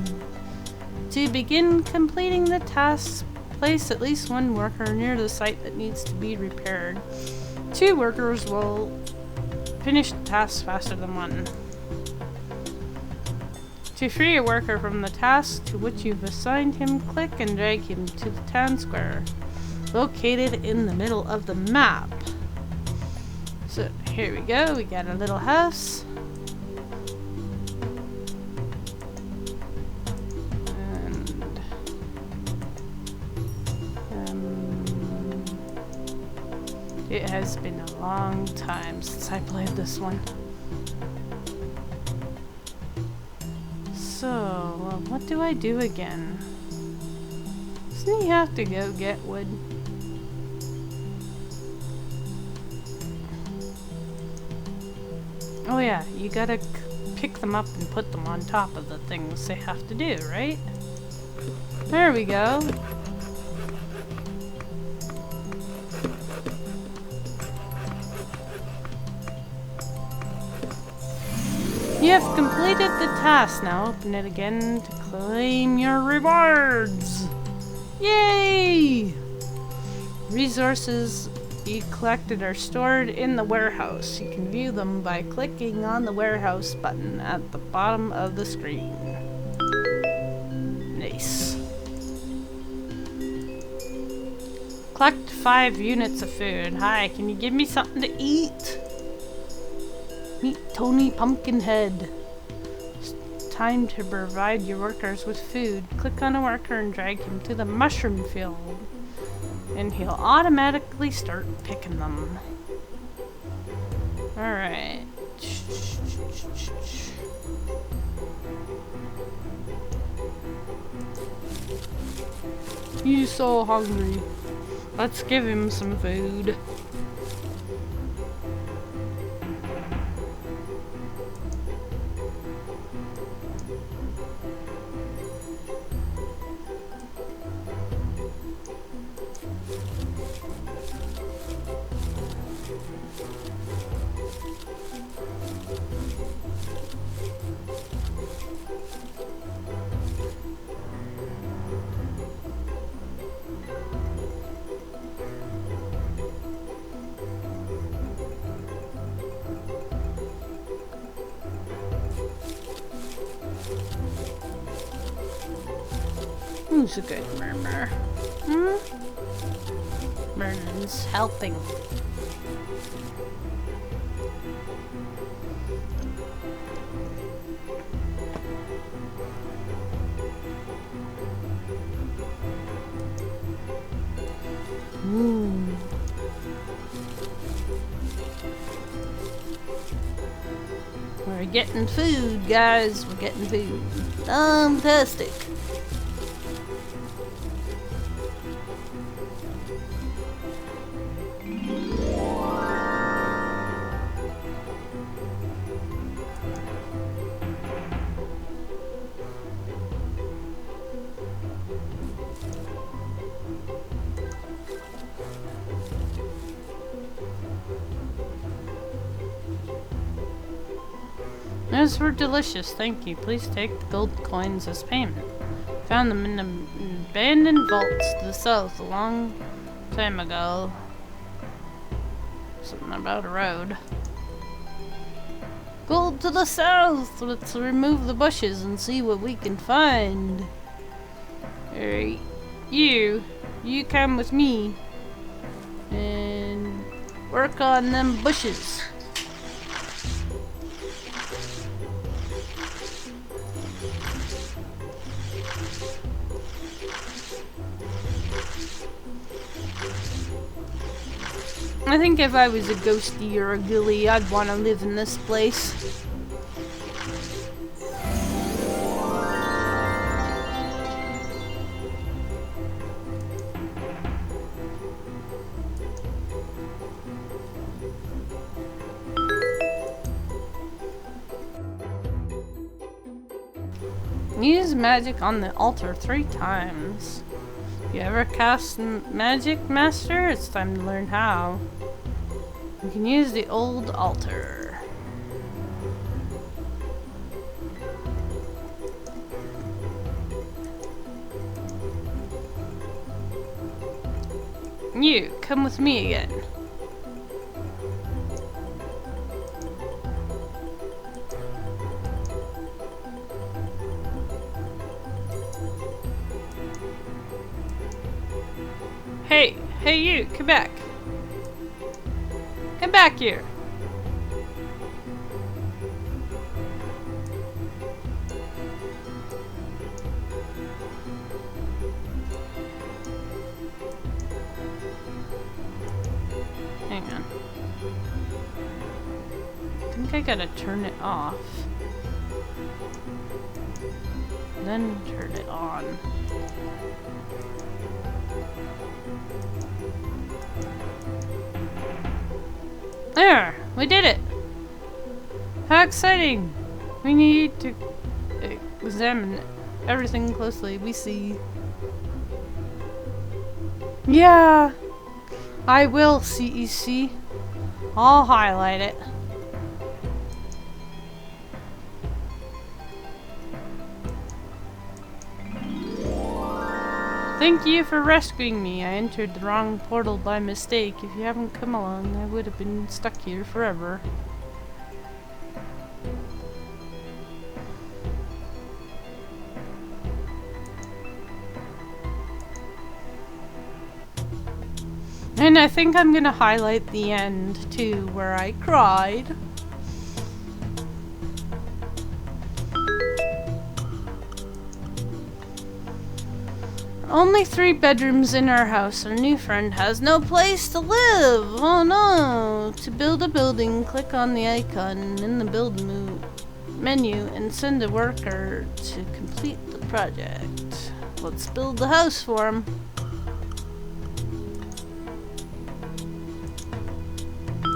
To begin completing the task, place at least one worker near the site that needs to be repaired. 2 workers will finish the task faster than 1. To free a worker from the task to which you've assigned him, click and drag him to the town square, located in the middle of the map. So here we go, we got a little house. It has been a long time since I played this one. So, what do I do again? Doesn't he have to go get wood? Oh yeah, you gotta pick them up and put them on top of the things they have to do, right? There we go. You have completed the task. Now open it again to claim your rewards. Yay! Resources you collected are stored in the warehouse. You can view them by clicking on the warehouse button at the bottom of the screen. Nice. Collect 5 units of food. Hi, can you give me something to eat? Meet Tony Pumpkinhead. It's time to provide your workers with food. Click on a worker and drag him to the mushroom field, and he'll automatically start picking them. Alright. He's so hungry. Let's give him some food. Who's a good murmur? Vernon's helping. We're getting food, guys. We're getting food. Fantastic. Those were delicious, thank you. Please take the gold coins as payment. Found them in an abandoned vaults to the south a long time ago. Something about a road. Gold to the south! Let's remove the bushes and see what we can find. Alright, you come with me and work on them bushes. I think if I was a ghosty or a ghoulie, I'd want to live in this place. Use magic on the altar 3 times. You ever cast magic, Master? It's time to learn how. You can use the old altar. You, come with me again. Hey you, come back. Come back here. Hang on. I think I gotta turn it off. Then turn it on. There! We did it! How exciting! We need to examine everything closely. We see. Yeah! I will, CEC. I'll highlight it. Thank you for rescuing me. I entered the wrong portal by mistake. If you haven't come along, I would have been stuck here forever. And I think I'm gonna highlight the end too, where I cried. Only 3 bedrooms in our house. Our new friend has no place to live. Oh no! To build a building, click on the icon in the build menu and send a worker to complete the project. Let's build the house for him.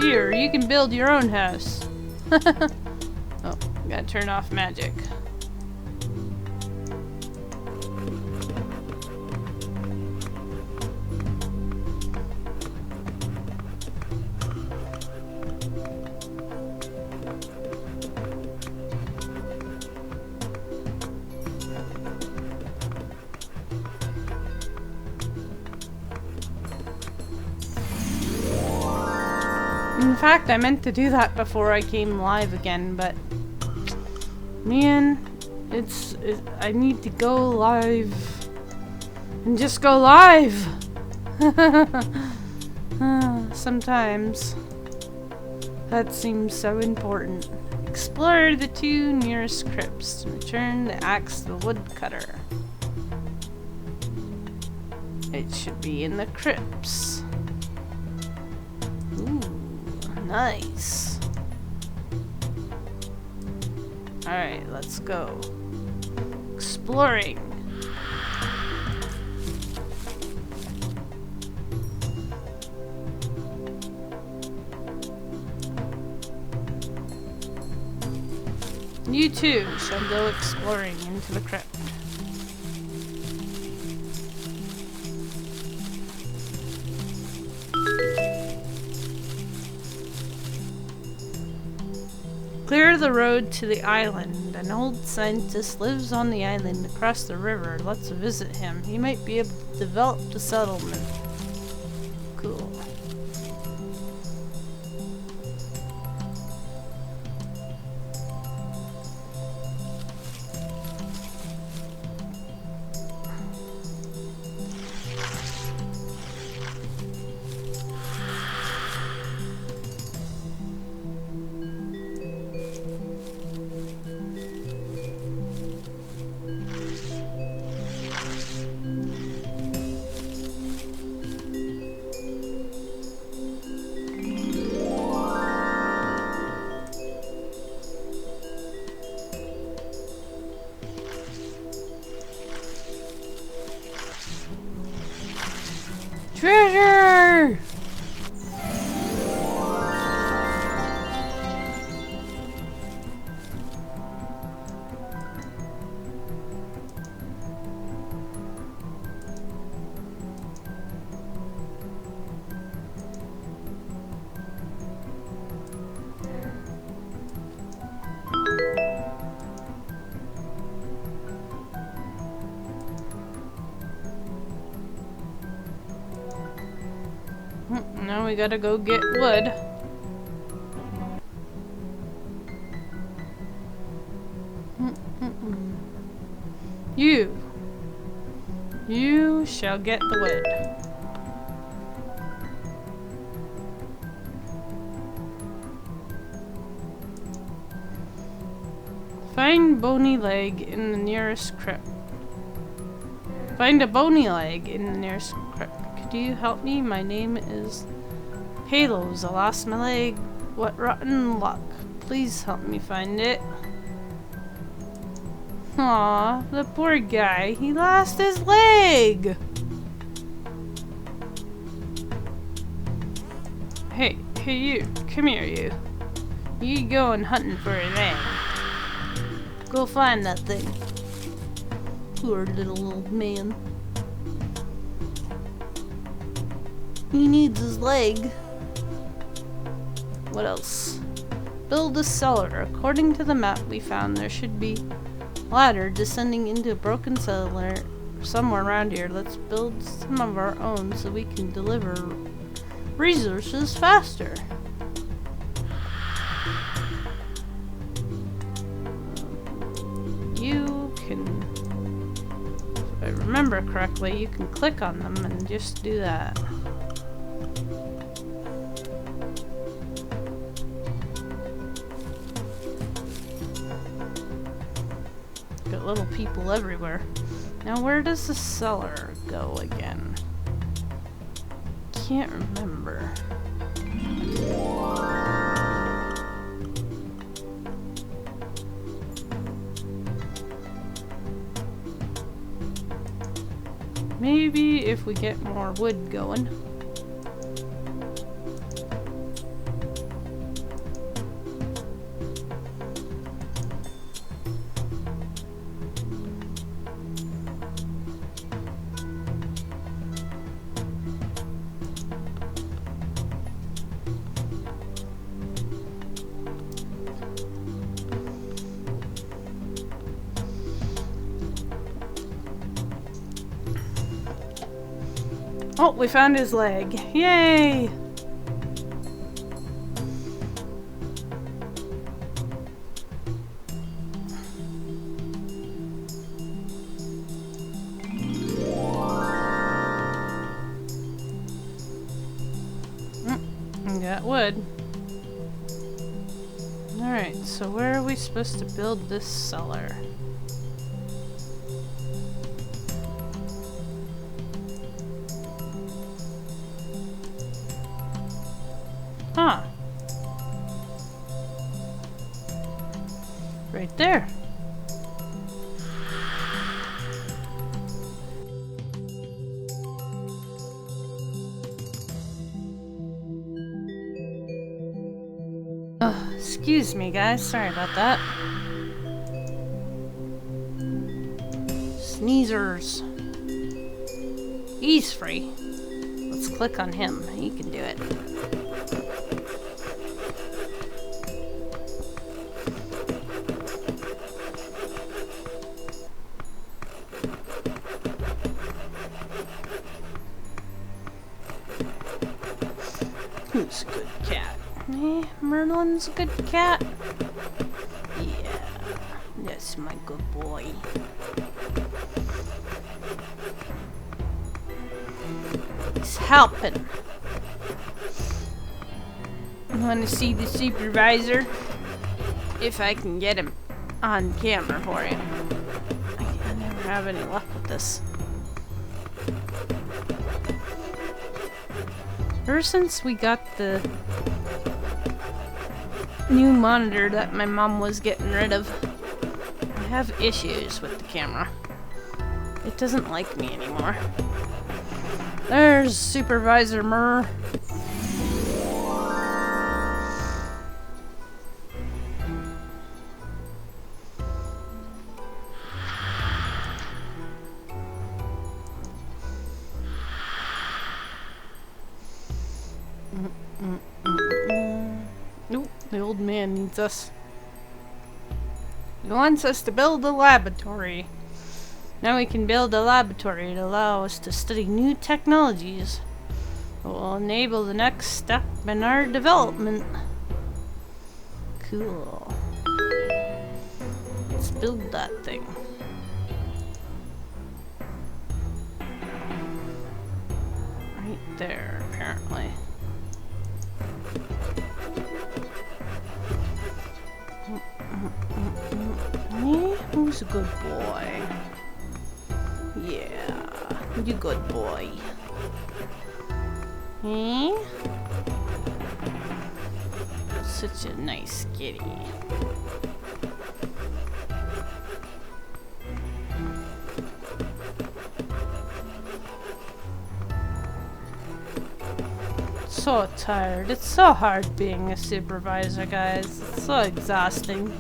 Here, you can build your own house. Oh, gotta turn off magic. In fact, I meant to do that before I came live again, but man, I need to go live and just go live. Sometimes that seems so important. Explore the 2 nearest crypts and return the axe to the woodcutter. It should be in the crypts. Ooh. Nice. Alright, let's go. Exploring. You too shall go exploring into the crypt. Clear the road to the island. An old scientist lives on the island across the river. Let's visit him. He might be able to develop the settlement. Cool. Treasure! Now we gotta go get wood. You shall get the wood. Find bony leg in the nearest crypt. Find a bony leg in the nearest crypt. Could you help me? My name is Halos. I lost my leg. What rotten luck. Please help me find it. Aw, the poor guy. He lost his leg! Hey you. Come here, you. You going hunting for a leg. Go find that thing. Poor little old man. He needs his leg. What else? Build a cellar. According to the map we found, there should be a ladder descending into a broken cellar somewhere around here. Let's build some of our own so we can deliver resources faster. You can, if I remember correctly, you can click on them and just do that. Got little people everywhere. Now where does the cellar go again? Can't remember. Maybe if we get more wood going. Oh, we found his leg. Yay! We got wood. Alright, so where are we supposed to build this cellar? Huh. Right there. Excuse me, guys. Sorry about that. Sneezers. He's free. Let's click on him. He can do it. Who's a good cat? Merlin's a good cat? Yeah, that's my good boy. He's helping. I want to see the supervisor. If I can get him on camera for you. I never have any luck with this. Ever since we got the new monitor that my mom was getting rid of, I have issues with the camera. It doesn't like me anymore. There's Supervisor Murr. Nope, the old man needs us. He wants us to build a laboratory. Now we can build a laboratory to allow us to study new technologies. will enable the next step in our development. Cool. Let's build that thing. Right there, apparently. Who's a good boy? Yeah, you good boy. Such a nice kitty. So tired. It's so hard being a supervisor, guys. It's so exhausting.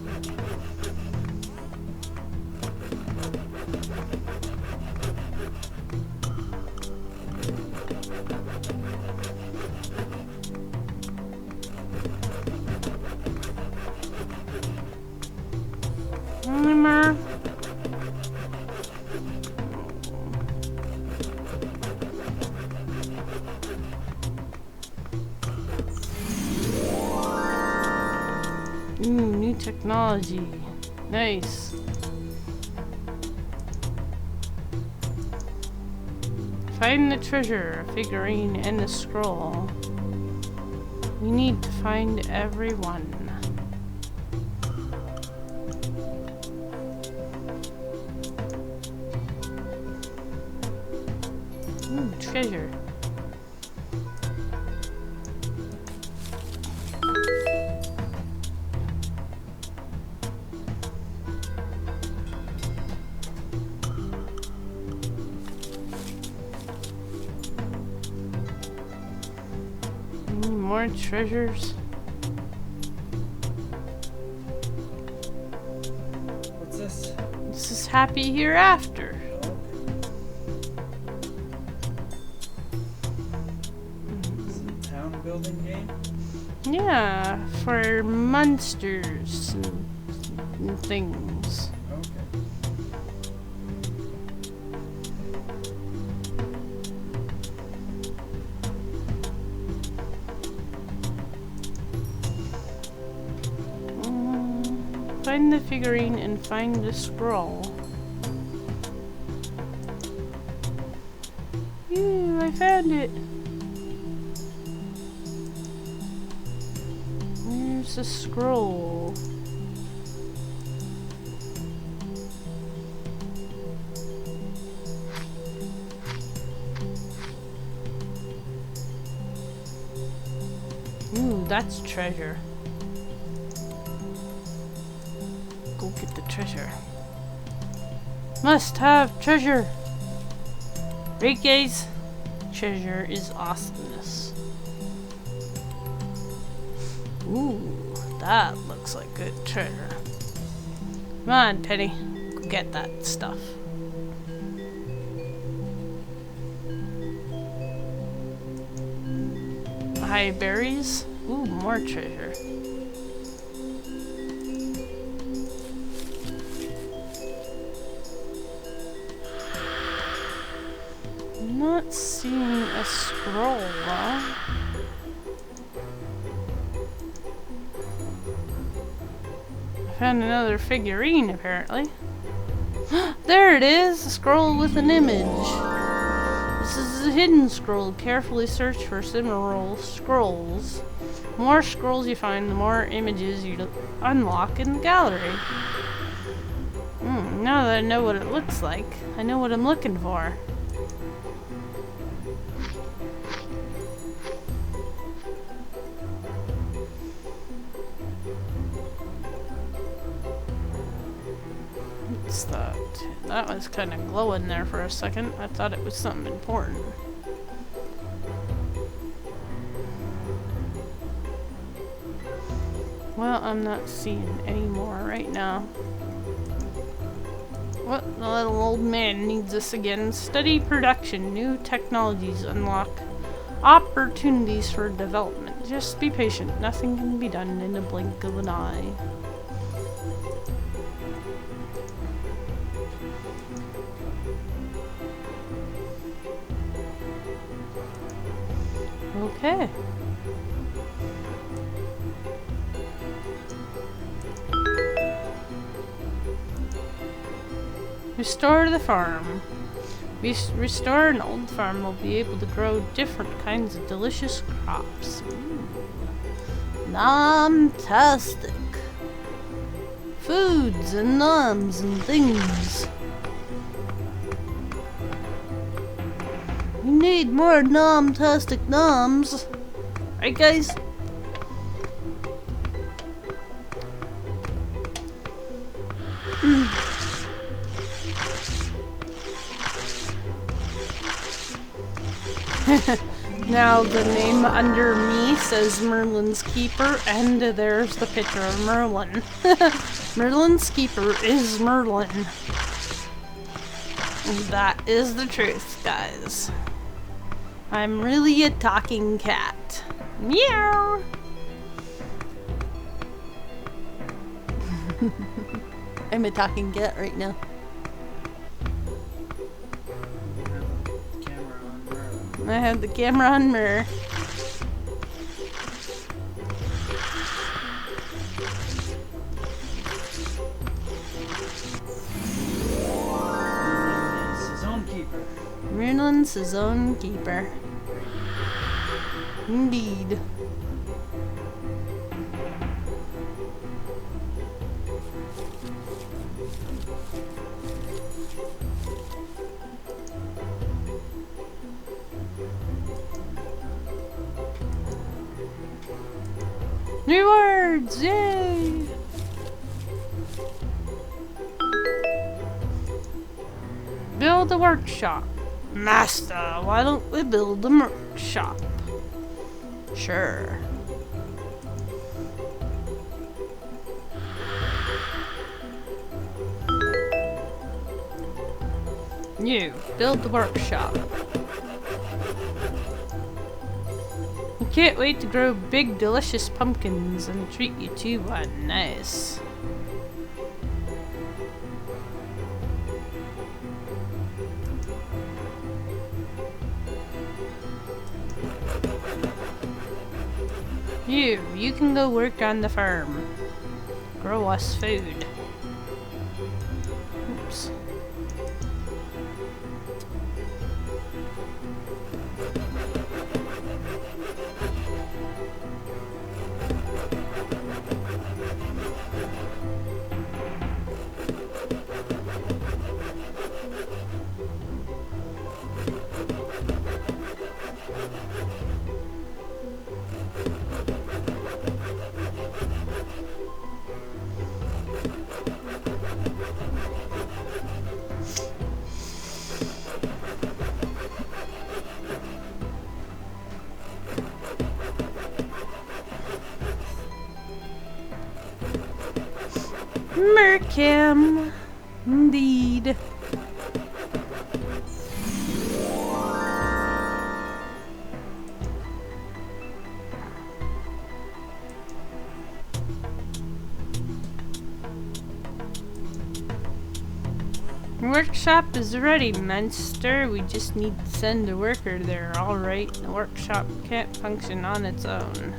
New technology. Nice. Find the treasure, figurine, and the scroll. We need to find everyone. Ooh, treasure. More treasures. What's this? This is Happy Hereafter. Is it a town building game? Yeah, for monsters and things. Okay. Find the figurine and find the scroll. Ooh, I found it. Where's the scroll? Ooh, that's treasure. Go get the treasure. Must have treasure. Right, guys? Treasure is awesomeness. Ooh, that looks like good treasure. Come on, Penny. Go get that stuff. High berries. Ooh, more treasure. Not seeing a scroll, though. I found another figurine, apparently. There it is! A scroll with an image. This is a hidden scroll. Carefully search for similar scrolls. The more scrolls you find, the more images you unlock in the gallery. Now that I know what it looks like, I know what I'm looking for. What's that? That was kind of glowing there for a second. I thought it was something important. Well, I'm not seeing any more right now. Well, the little old man needs us again. Study production. New technologies unlock opportunities for development. Just be patient. Nothing can be done in a blink of an eye. Okay. Restore the farm. Restore an old farm will be able to grow different kinds of delicious crops. Ooh. Nom-tastic. Foods and noms and things. We need more nom-tastic noms. Right, guys? Now the name under me says Merlin's Keeper, and there's the picture of Merlin. Merlin's Keeper is Merlin. And that is the truth, guys. I'm really a talking cat. Meow! I'm a talking cat right now. I have the camera on Mirror. Merlin's his own keeper. Indeed. Rewards! Yay! Build a workshop. Master, why don't we build a workshop? Sure. You, build the workshop. I can't wait to grow big, delicious pumpkins and treat you to one. Nice. You can go work on the farm. Grow us food. Oops. Mayham, indeed. Workshop is ready, Master. We just need to send a worker there. Alright, the workshop can't function on its own.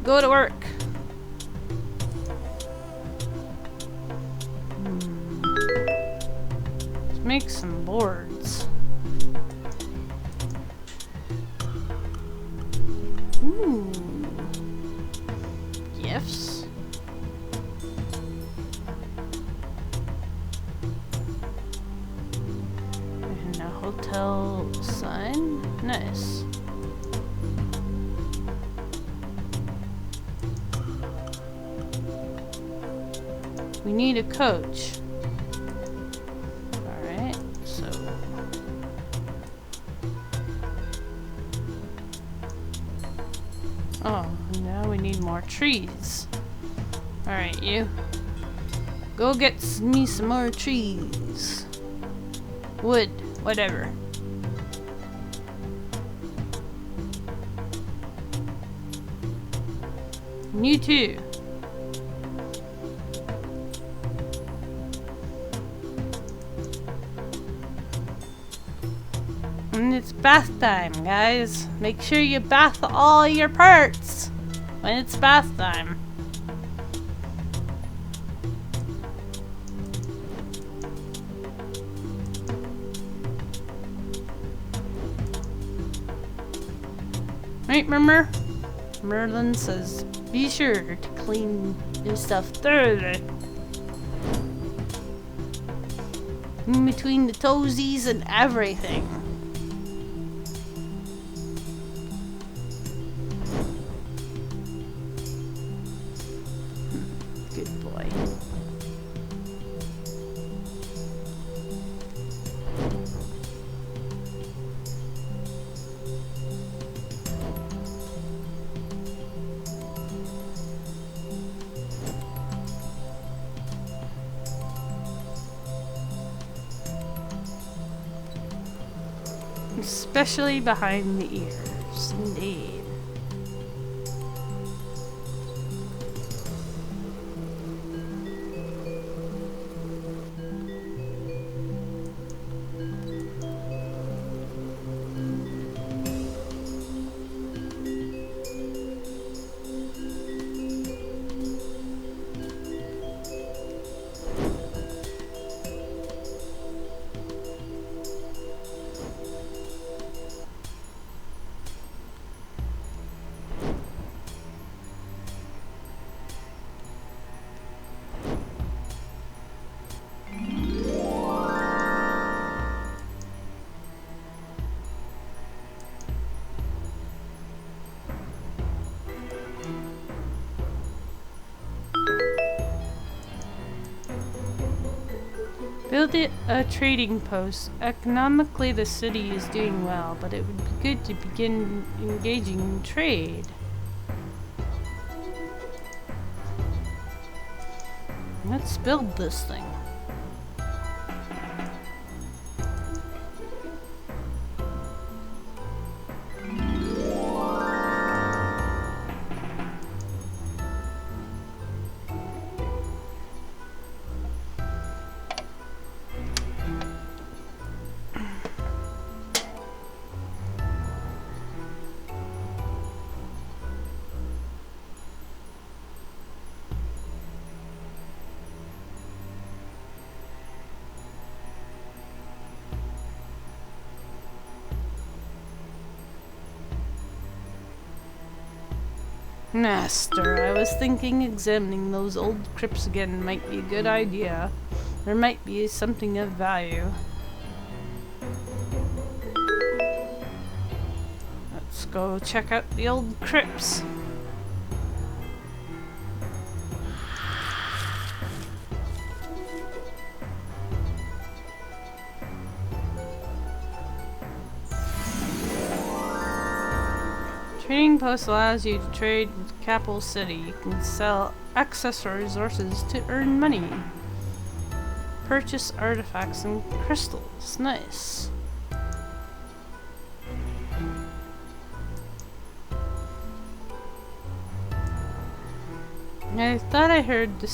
Go to work. Let's make some boards. Ooh. Gifts. And a hotel sign. Nice. We need a coach. Alright, so... Oh, now we need more trees. Alright, you. Go get me some more trees. Wood, whatever. And you too. And it's bath time, guys. Make sure you bath all your parts when it's bath time. Right, remember? Merlin says, be sure to clean your stuff thoroughly. In between the toesies and everything. Good boy. Especially behind the ears, indeed. Build a trading post. Economically, the city is doing well, but it would be good to begin engaging in trade. Let's build this thing. Master, I was thinking examining those old crypts again might be a good idea. There might be something of value. Let's go check out the old crypts. Trading post allows you to trade with Capital City. You can sell excess resources to earn money. Purchase artifacts and crystals. Nice. I thought I heard this